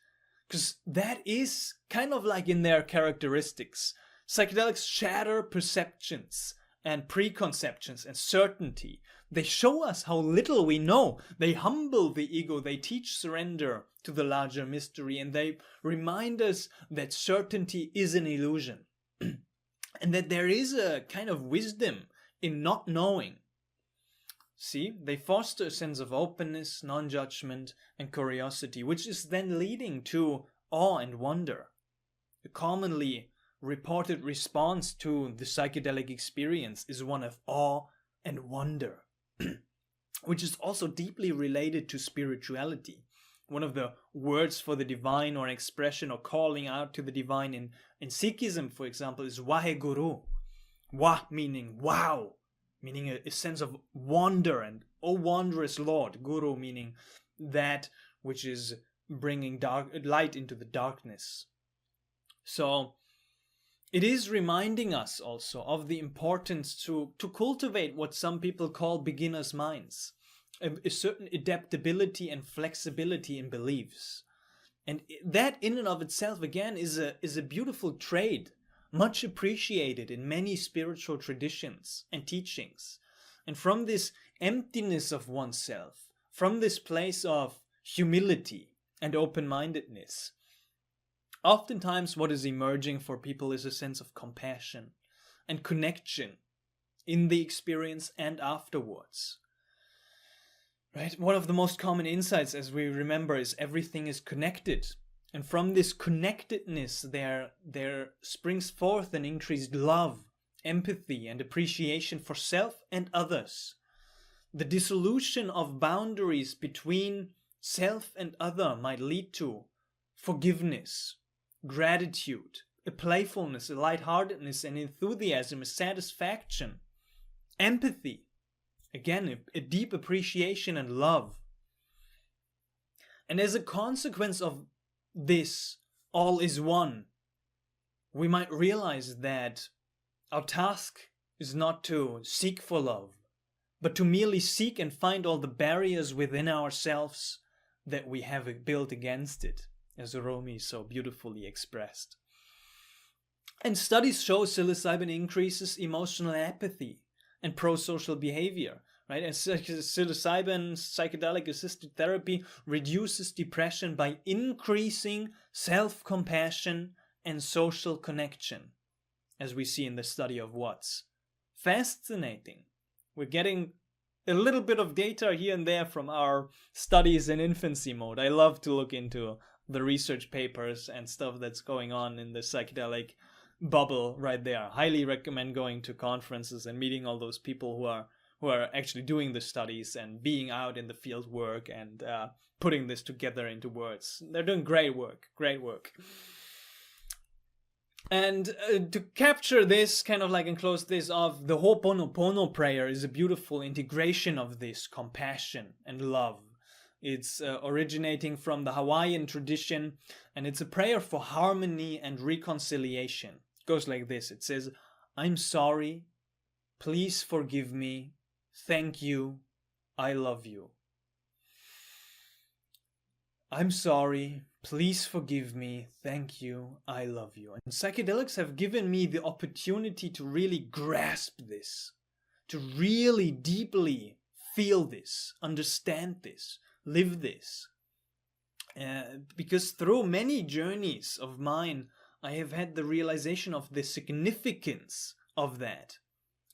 S1: because that is kind of like in their characteristics. Psychedelics shatter perceptions and preconceptions and certainty. They show us how little we know. They humble the ego. They teach surrender to the larger mystery, and they remind us that certainty is an illusion and that there is a kind of wisdom in not knowing. See, they foster a sense of openness, non-judgment, and curiosity, which is then leading to awe and wonder. A commonly reported response to the psychedelic experience is one of awe and wonder, which is also deeply related to spirituality. One of the words for the divine or expression or calling out to the divine in Sikhism, for example, is Waheguru. Wah meaning wow, meaning a sense of wonder, and oh wondrous Lord. Guru meaning that which is bringing light into the darkness. So it is reminding us also of the importance to cultivate what some people call beginner's minds, a certain adaptability and flexibility in beliefs. And that in and of itself, again, is a beautiful trait, much appreciated in many spiritual traditions and teachings. And from this emptiness of oneself, from this place of humility and open-mindedness, oftentimes what is emerging for people is a sense of compassion and connection in the experience and afterwards. Right? One of the most common insights, as we remember, is everything is connected. And from this connectedness, there springs forth an increased love, empathy, and appreciation for self and others. The dissolution of boundaries between self and other might lead to forgiveness, gratitude, a playfulness, a lightheartedness, an enthusiasm, a satisfaction, empathy. Again, a deep appreciation and love. And as a consequence of this, all is one, we might realize that our task is not to seek for love, but to merely seek and find all the barriers within ourselves that we have built against it, as Rumi so beautifully expressed. And studies show psilocybin increases emotional apathy and pro-social behavior, right? And psilocybin, psychedelic-assisted therapy, reduces depression by increasing self-compassion and social connection, as we see in the study of Watts. Fascinating. We're getting a little bit of data here and there from our studies in infancy mode. I love to look into the research papers and stuff that's going on in the psychedelic bubble right there. Highly recommend going to conferences and meeting all those people who are actually doing the studies and being out in the field work and putting this together into words. They're doing great work. And to capture this, kind of like and close this off, the Ho'oponopono prayer is a beautiful integration of this compassion and love. It's originating from the Hawaiian tradition, and it's a prayer for harmony and reconciliation. It goes like this. It says, "I'm sorry, please forgive me, thank you, I love you. I'm sorry, please forgive me, thank you, I love you." And psychedelics have given me the opportunity to really grasp this, to really deeply feel this, understand this, live this. Because through many journeys of mine, I have had the realization of the significance of that.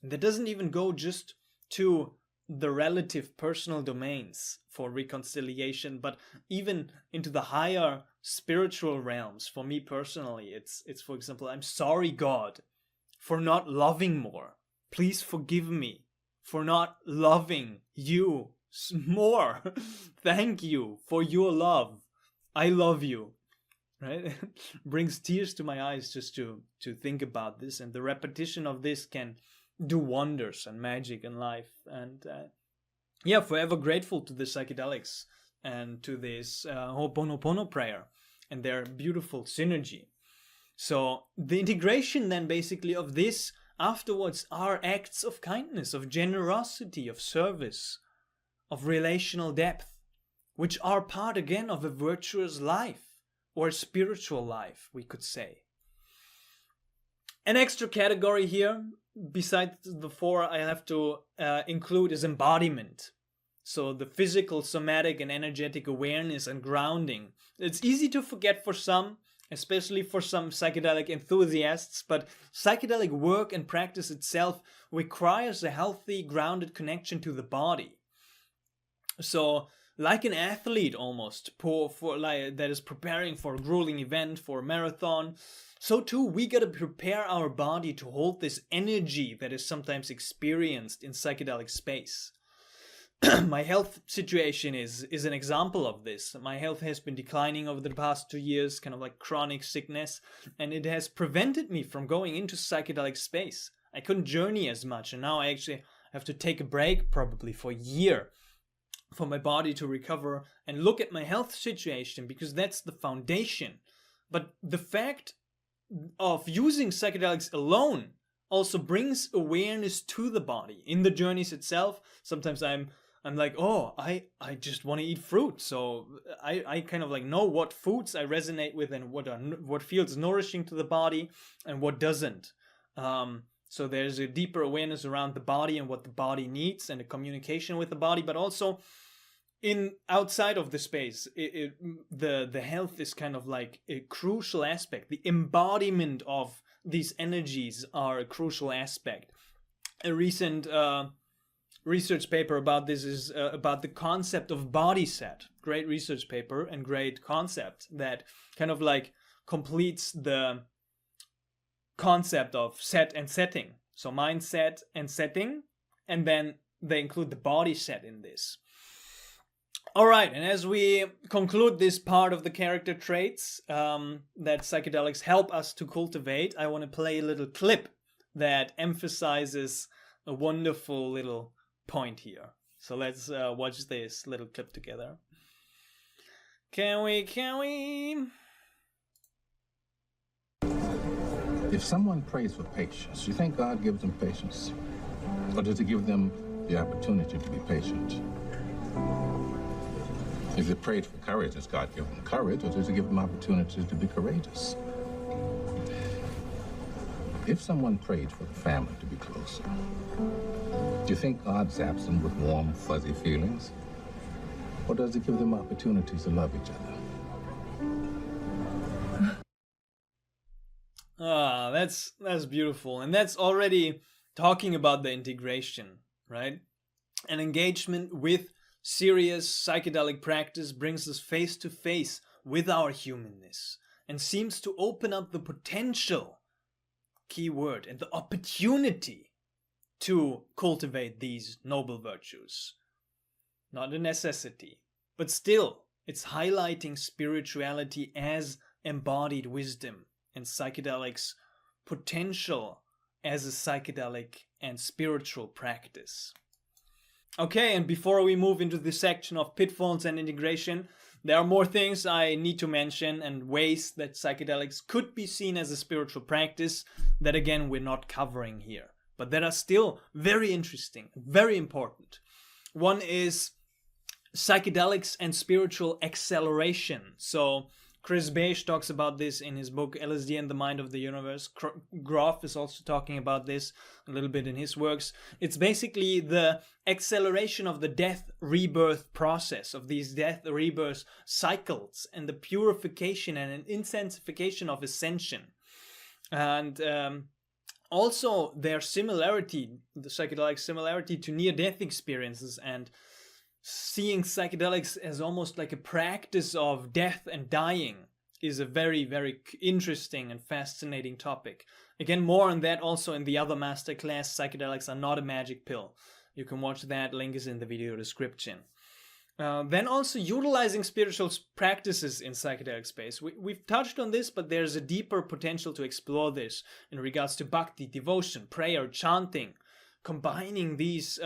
S1: And that doesn't even go just to the relative personal domains for reconciliation, but even into the higher spiritual realms. For me personally, it's for example, I'm sorry, God, for not loving more. Please forgive me for not loving you more. Thank you for your love. I love you. Right? Brings tears to my eyes just to think about this, and the repetition of this can do wonders and magic in life. And forever grateful to the psychedelics and to this Ho'oponopono prayer and their beautiful synergy. So the integration then basically of this afterwards are acts of kindness, of generosity, of service, of relational depth, which are part again of a virtuous life, or spiritual life, we could say. An extra category here, besides the four I have to include, is embodiment. So the physical, somatic, and energetic awareness and grounding. It's easy to forget for some, especially for some psychedelic enthusiasts, but psychedelic work and practice itself requires a healthy, grounded connection to the body. So, like an athlete almost, that is preparing for a grueling event, for a marathon, so too we gotta prepare our body to hold this energy that is sometimes experienced in psychedelic space. My health situation is an example of this. My health has been declining over the past 2 years, kind of like chronic sickness, and it has prevented me from going into psychedelic space. I couldn't journey as much, and now I actually have to take a break probably for a year for my body to recover and look at my health situation, because that's the foundation. But the fact of using psychedelics alone also brings awareness to the body in the journeys itself. Sometimes I'm like, oh, I just want to eat fruit, so I kind of like know what foods I resonate with and what feels nourishing to the body and what doesn't. So there's a deeper awareness around the body and what the body needs and a communication with the body, but also in outside of the space, the health is kind of like a crucial aspect. The embodiment of these energies are a crucial aspect. A recent research paper about this is about the concept of body set. Great research paper and great concept that kind of like completes the concept of set and setting. So mindset and setting, and then they include the body set in this. All right, and as we conclude this part of the character traits that psychedelics help us to cultivate, I want to play a little clip that emphasizes a wonderful little point here. So let's watch this little clip together. Can we?
S2: If someone prays for patience, you think God gives them patience? Or does he give them the opportunity to be patient? If they prayed for courage, does God give them courage, or does he give them opportunities to be courageous? If someone prayed for the family to be closer, do you think God zaps them with warm, fuzzy feelings? Or does he give them opportunities to love each other?
S1: That's beautiful. And that's already talking about the integration, right? An engagement with serious psychedelic practice brings us face to face with our humanness and seems to open up the potential, key word, and the opportunity to cultivate these noble virtues. Not a necessity, but still, it's highlighting spirituality as embodied wisdom and psychedelics' potential as a psychedelic and spiritual practice. Okay, and before we move into the section of pitfalls and integration, there are more things I need to mention and ways that psychedelics could be seen as a spiritual practice that, again, we're not covering here, but that are still very interesting, very important. One is psychedelics and spiritual acceleration. So Chris Beige talks about this in his book LSD and the Mind of the Universe. Groff is also talking about this a little bit in his works. It's basically the acceleration of the death rebirth process, of these death rebirth cycles, and the purification and an intensification of ascension. And also their similarity, the psychedelic similarity to near-death experiences, and seeing psychedelics as almost like a practice of death and dying is a very, very interesting and fascinating topic. Again, more on that also in the other masterclass, Psychedelics Are Not a Magic Pill. You can watch that, link is in the video description. Then also utilizing spiritual practices in psychedelic space. We've touched on this, but there's a deeper potential to explore this in regards to bhakti, devotion, prayer, chanting, combining these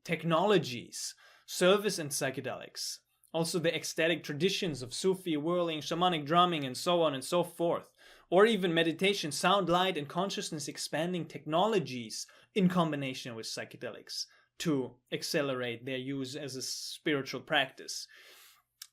S1: technologies, service and psychedelics. Also the ecstatic traditions of Sufi, whirling, shamanic drumming, and so on and so forth. Or even meditation, sound, light, and consciousness expanding technologies in combination with psychedelics to accelerate their use as a spiritual practice.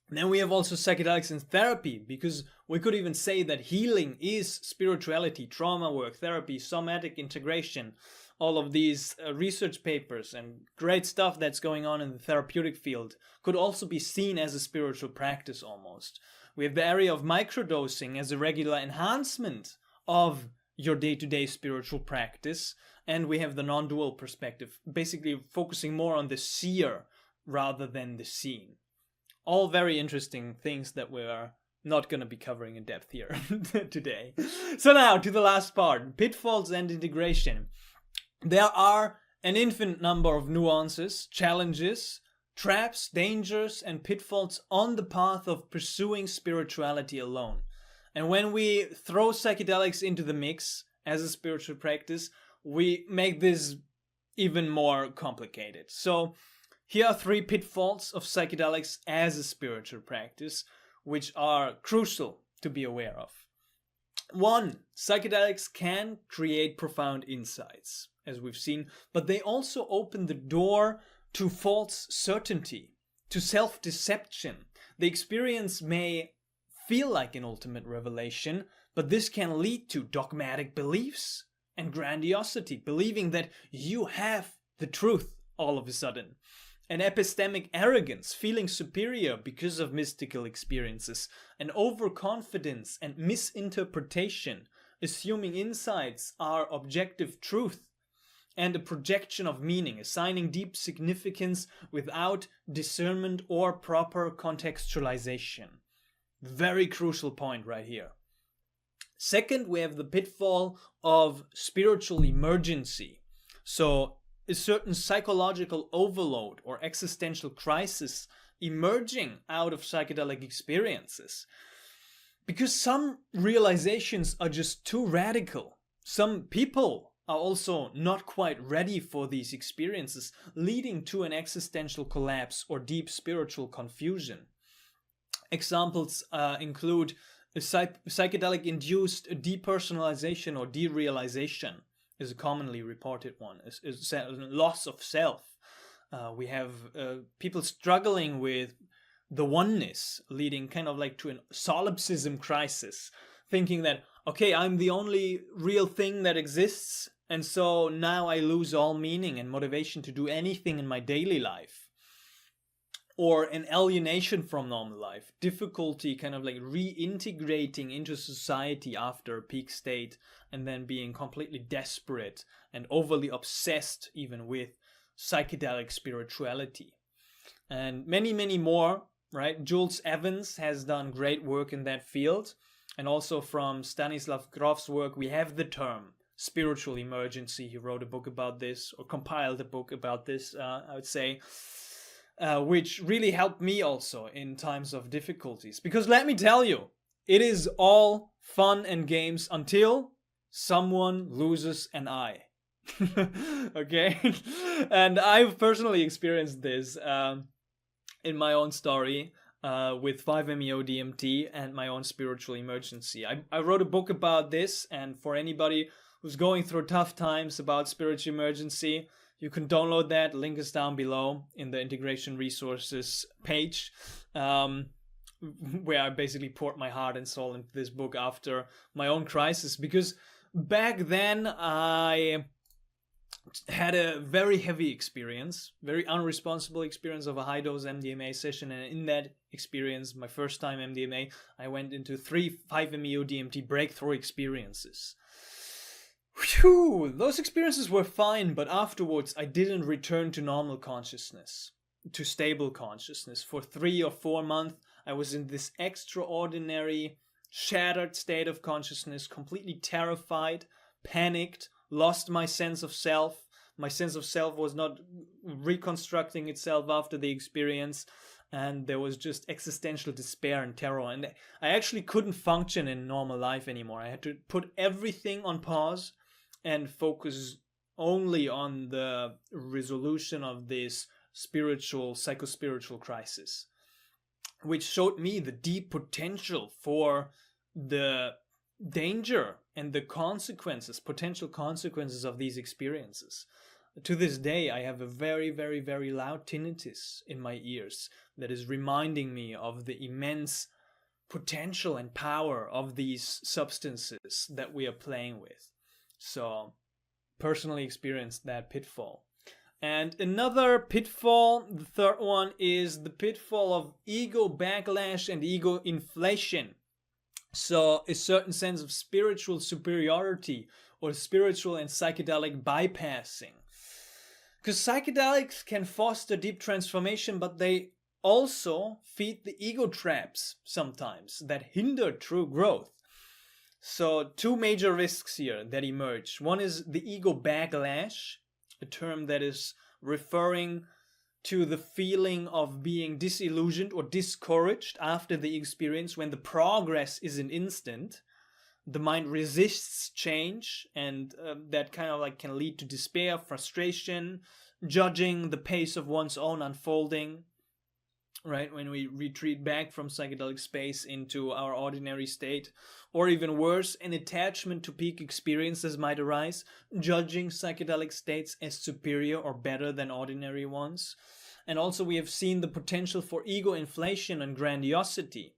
S1: Then we have also psychedelics in therapy, because we could even say that healing is spirituality, trauma work, therapy, somatic integration, all of these research papers and great stuff that's going on in the therapeutic field could also be seen as a spiritual practice almost. We have the area of microdosing as a regular enhancement of your day-to-day spiritual practice, and we have the non-dual perspective, basically focusing more on the seer rather than the seen. All very interesting things that we are not going to be covering in depth here today. So now to the last part, pitfalls and integration. There are an infinite number of nuances, challenges, traps, dangers, and pitfalls on the path of pursuing spirituality alone. And when we throw psychedelics into the mix as a spiritual practice, we make this even more complicated. So here are 3 pitfalls of psychedelics as a spiritual practice, which are crucial to be aware of. 1. Psychedelics can create profound insights, as we've seen, but they also open the door to false certainty, to self-deception. The experience may feel like an ultimate revelation, but this can lead to dogmatic beliefs and grandiosity, believing that you have the truth all of a sudden. An epistemic arrogance, feeling superior because of mystical experiences, an overconfidence and misinterpretation, assuming insights are objective truth, and a projection of meaning, assigning deep significance without discernment or proper contextualization. Very crucial point right here. Second, we have the pitfall of spiritual emergency. So a certain psychological overload or existential crisis emerging out of psychedelic experiences. Because some realizations are just too radical. Some people are also not quite ready for these experiences, leading to an existential collapse or deep spiritual confusion. Examples include a psychedelic-induced depersonalization or derealization is a commonly reported one, is loss of self. We have people struggling with the oneness, leading kind of like to a solipsism crisis, thinking that, okay, I'm the only real thing that exists, and so now I lose all meaning and motivation to do anything in my daily life. Or an alienation from normal life, difficulty kind of like reintegrating into society after a peak state, and then being completely desperate and overly obsessed even with psychedelic spirituality. And many, many more, right? Jules Evans has done great work in that field. And also from Stanislav Grof's work, we have the term spiritual emergency. He wrote a book about this, or compiled a book about this, I would say. Which really helped me also in times of difficulties. Because let me tell you, it is all fun and games until someone loses an eye. Okay? And I've personally experienced this in my own story with 5-MeO-DMT and my own spiritual emergency. I wrote a book about this, and for anybody who's going through tough times about spiritual emergency, you can download that. Link is down below in the integration resources page. where I basically poured my heart and soul into this book after my own crisis, because back then I had a very heavy experience, very unresponsible experience of a high dose MDMA session, and in that experience, my first time MDMA, I went into 5-MeO DMT breakthrough experiences. Whew, those experiences were fine, but afterwards I didn't return to normal consciousness, to stable consciousness. For 3 or 4 months, I was in this extraordinary, shattered state of consciousness, completely terrified, panicked, lost my sense of self. My sense of self was not reconstructing itself after the experience, and there was just existential despair and terror. And I actually couldn't function in normal life anymore. I had to put everything on pause and focus only on the resolution of this psychospiritual crisis, which showed me the deep potential for the danger and the potential consequences of these experiences. To this day, I have a very, very, very loud tinnitus in my ears that is reminding me of the immense potential and power of these substances that we are playing with. So, personally experienced that pitfall. And another pitfall, the third one, is the pitfall of ego backlash and ego inflation. So a certain sense of spiritual superiority or spiritual and psychedelic bypassing. Because psychedelics can foster deep transformation, but they also feed the ego traps sometimes that hinder true growth. So 2 major risks here that emerge. One is the ego backlash, a term that is referring to the feeling of being disillusioned or discouraged after the experience when the progress isn't instant. The mind resists change, and that kind of like can lead to despair, frustration, judging the pace of one's own unfolding. Right, when we retreat back from psychedelic space into our ordinary state, or even worse, an attachment to peak experiences might arise, judging psychedelic states as superior or better than ordinary ones. And also we have seen the potential for ego inflation and grandiosity,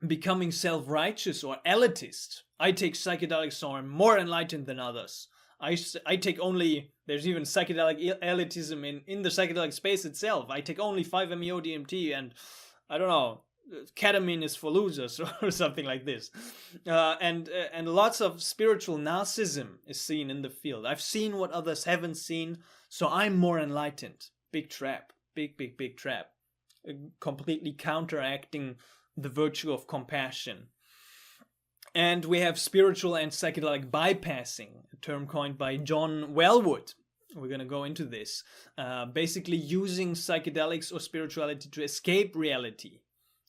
S1: becoming self-righteous or elitist. I take psychedelics so I'm more enlightened than others. I take only, there's even psychedelic elitism in the psychedelic space itself. I take only 5-MeO DMT and, I don't know, ketamine is for losers or something like this. And lots of spiritual narcissism is seen in the field. I've seen what others haven't seen, so I'm more enlightened. Big trap. Big trap. Completely counteracting the virtue of compassion. And we have spiritual and psychedelic bypassing, a term coined by John Wellwood. We're going to go into this. Basically using psychedelics or spirituality to escape reality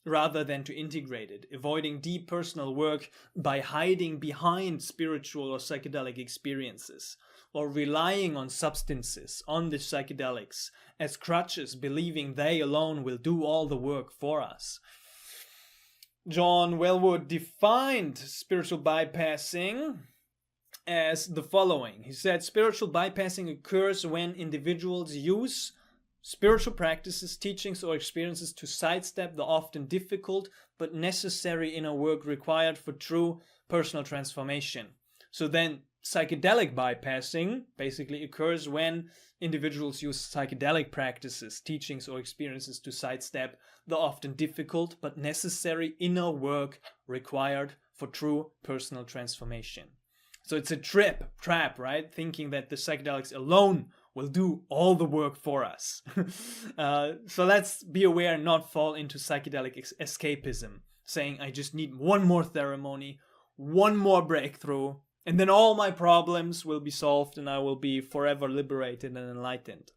S1: rather than to integrate it. Avoiding deep personal work by hiding behind spiritual or psychedelic experiences. Or relying on substances, on the psychedelics, as crutches, believing they alone will do all the work for us. John Wellwood defined spiritual bypassing as the following. He said, spiritual bypassing occurs when individuals use spiritual practices, teachings, or experiences to sidestep the often difficult but necessary inner work required for true personal transformation. So then, psychedelic bypassing basically occurs when individuals use psychedelic practices, teachings, or experiences to sidestep the often difficult but necessary inner work required for true personal transformation. So it's a trap, right? Thinking that the psychedelics alone will do all the work for us. So let's be aware and not fall into psychedelic escapism, saying I just need one more ceremony, one more breakthrough, and then all my problems will be solved and I will be forever liberated and enlightened.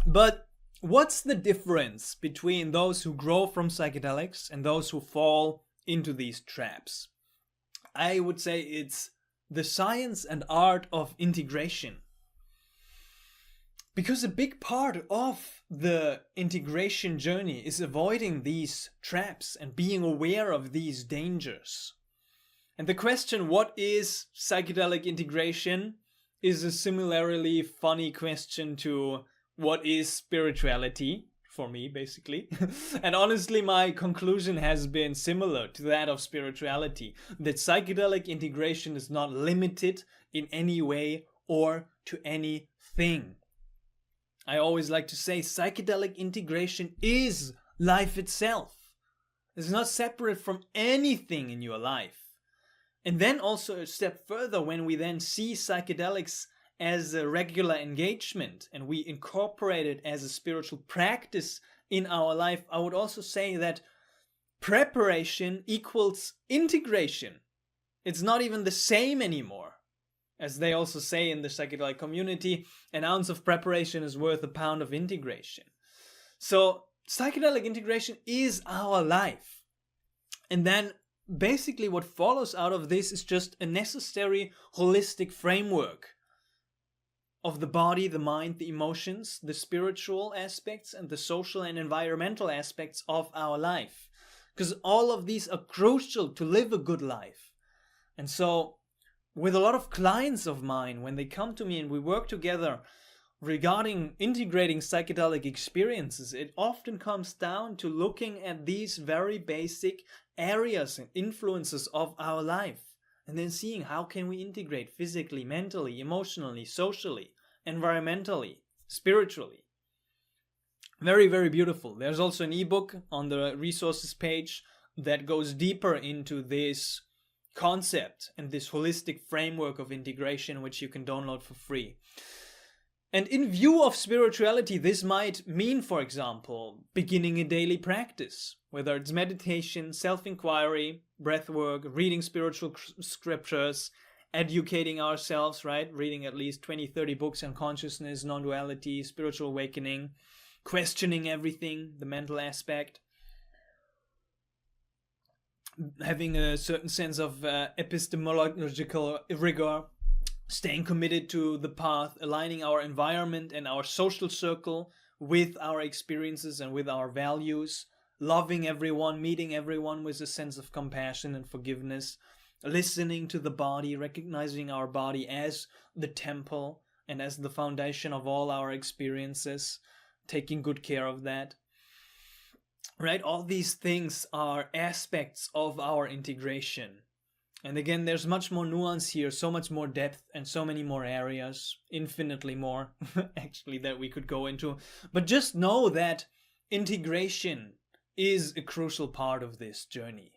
S1: But what's the difference between those who grow from psychedelics and those who fall into these traps? I would say it's the science and art of integration. Because a big part of the integration journey is avoiding these traps and being aware of these dangers. And the question, what is psychedelic integration, is a similarly funny question to what is spirituality for me, basically. And honestly, my conclusion has been similar to that of spirituality, that psychedelic integration is not limited in any way or to anything. I always like to say psychedelic integration is life itself. It's not separate from anything in your life. And then also a step further, when we then see psychedelics as a regular engagement and we incorporate it as a spiritual practice in our life, I would also say that preparation equals integration. It's not even the same anymore. As they also say in the psychedelic community, an ounce of preparation is worth a pound of integration. So psychedelic integration is our life. And then basically what follows out of this is just a necessary holistic framework of the body, the mind, the emotions, the spiritual aspects, and the social and environmental aspects of our life. Because all of these are crucial to live a good life. And so with a lot of clients of mine, when they come to me and we work together regarding integrating psychedelic experiences, it often comes down to looking at these very basic areas and influences of our life, and then seeing how can we integrate physically, mentally, emotionally, socially, environmentally, spiritually. Very, very beautiful. There's also an ebook on the resources page that goes deeper into this concept and this holistic framework of integration, which you can download for free. And in view of spirituality, this might mean, for example, beginning a daily practice, whether it's meditation, self-inquiry, breathwork, reading spiritual scriptures, educating ourselves, right? Reading at least 20, 30 books on consciousness, non-duality, spiritual awakening, questioning everything, the mental aspect, having a certain sense of epistemological rigor, staying committed to the path, aligning our environment and our social circle with our experiences and with our values, loving everyone, meeting everyone with a sense of compassion and forgiveness, listening to the body, recognizing our body as the temple and as the foundation of all our experiences, taking good care of that. Right? All these things are aspects of our integration. And again, there's much more nuance here, so much more depth and so many more areas, infinitely more actually, that we could go into. But just know that integration is a crucial part of this journey,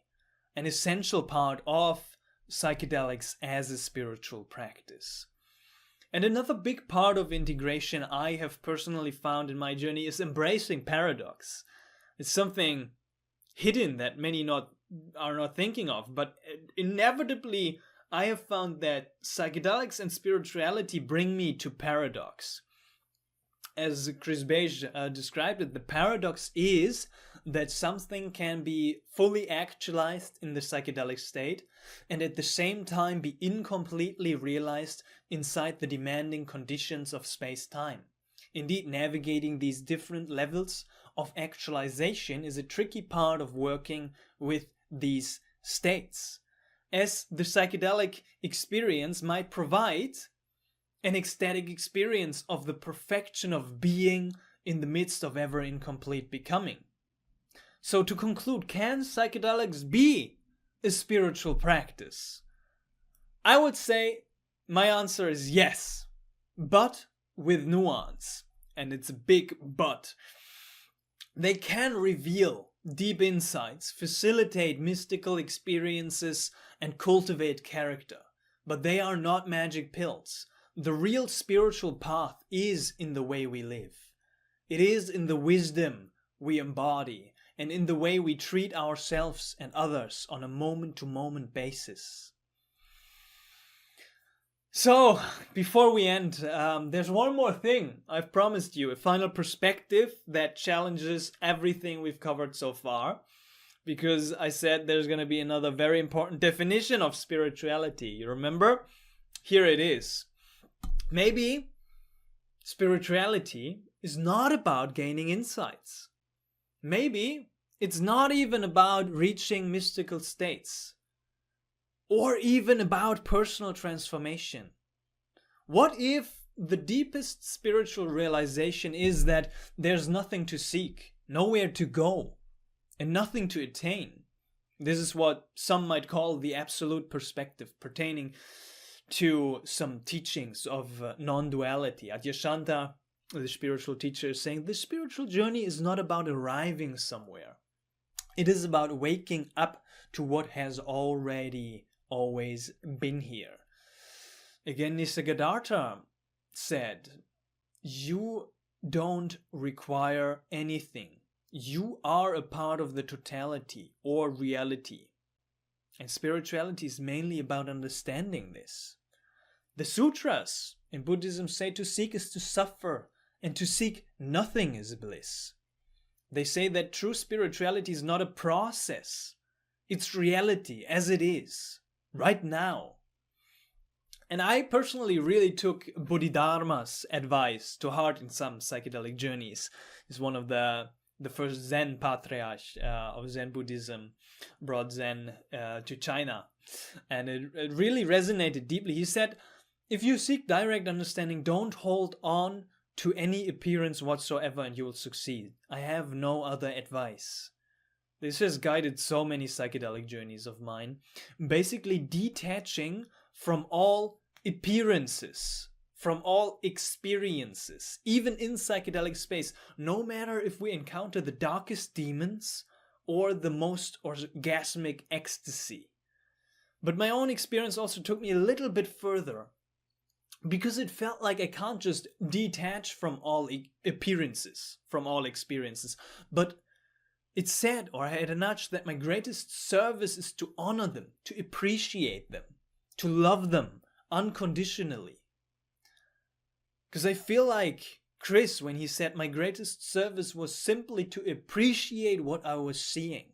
S1: an essential part of psychedelics as a spiritual practice. And another big part of integration I have personally found in my journey is embracing paradox. It's something hidden that many are not thinking of, but inevitably I have found that psychedelics and spirituality bring me to paradox. As Chris Beige described it, the paradox is that something can be fully actualized in the psychedelic state and at the same time be incompletely realized inside the demanding conditions of space-time. Indeed, navigating these different levels of actualization is a tricky part of working with these states, as the psychedelic experience might provide an ecstatic experience of the perfection of being in the midst of ever incomplete becoming. So to conclude, can psychedelics be a spiritual practice? I would say my answer is yes, but with nuance, and it's a big but. They can reveal deep insights, facilitate mystical experiences, and cultivate character. But they are not magic pills. The real spiritual path is in the way we live. It is in the wisdom we embody and in the way we treat ourselves and others on a moment-to-moment basis. So, before we end, there's one more thing I've promised you, a final perspective that challenges everything we've covered so far, because I said there's going to be another very important definition of spirituality. You remember? Here it is. Maybe spirituality is not about gaining insights. Maybe it's not even about reaching mystical states, or even about personal transformation. What if the deepest spiritual realization is that there's nothing to seek, nowhere to go, and nothing to attain. This is what some might call the absolute perspective, pertaining to some teachings of non-duality. Adyashanti, the spiritual teacher, is saying the spiritual journey is not about arriving somewhere. It is about waking up to what has already always been here. Again, Nisargadatta said, you don't require anything. You are a part of the totality or reality. And spirituality is mainly about understanding this. The sutras in Buddhism say to seek is to suffer, and to seek nothing is bliss. They say that true spirituality is not a process. It's reality as it is, right now. And I personally really took Bodhidharma's advice to heart in some psychedelic journeys. He's one of the first Zen patriarch of Zen Buddhism, brought Zen to China. And it really resonated deeply. He said, if you seek direct understanding, don't hold on to any appearance whatsoever and you will succeed. I have no other advice. This has guided so many psychedelic journeys of mine. Basically detaching from all appearances, from all experiences, even in psychedelic space, no matter if we encounter the darkest demons or the most orgasmic ecstasy. But my own experience also took me a little bit further, because it felt like I can't just detach from all appearances, from all experiences, but it said, or I had a nudge, that my greatest service is to honor them, to appreciate them, to love them unconditionally. Because I feel like Chris, when he said my greatest service was simply to appreciate what I was seeing.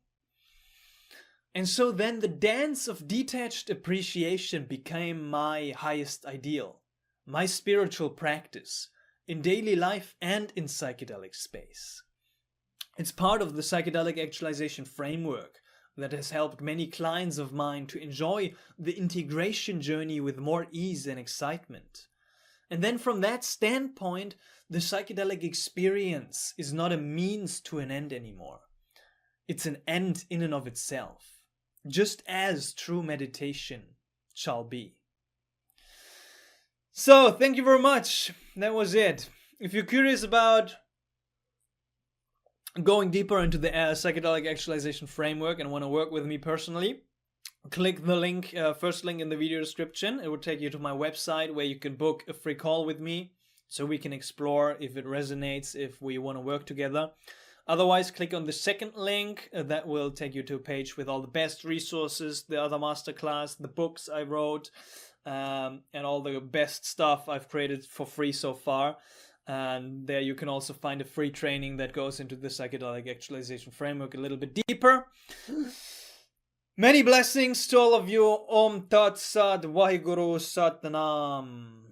S1: And so then the dance of detached appreciation became my highest ideal, my spiritual practice in daily life and in psychedelic space. It's part of the psychedelic actualization framework that has helped many clients of mine to enjoy the integration journey with more ease and excitement. And then from that standpoint, the psychedelic experience is not a means to an end anymore. It's an end in and of itself, just as true meditation shall be. So, thank you very much. That was it. If you're curious about going deeper into the psychedelic actualization framework and want to work with me personally, click the link, first link in the video description. It will take you to my website where you can book a free call with me so we can explore if it resonates, if we want to work together. Otherwise, click on the second link. That will take you to a page with all the best resources, the other masterclass, the books I wrote, and all the best stuff I've created for free so far. And there you can also find a free training that goes into the psychedelic actualization framework a little bit deeper. Many blessings to all of you. Om Tat Sat Vaheguru Sat Nam.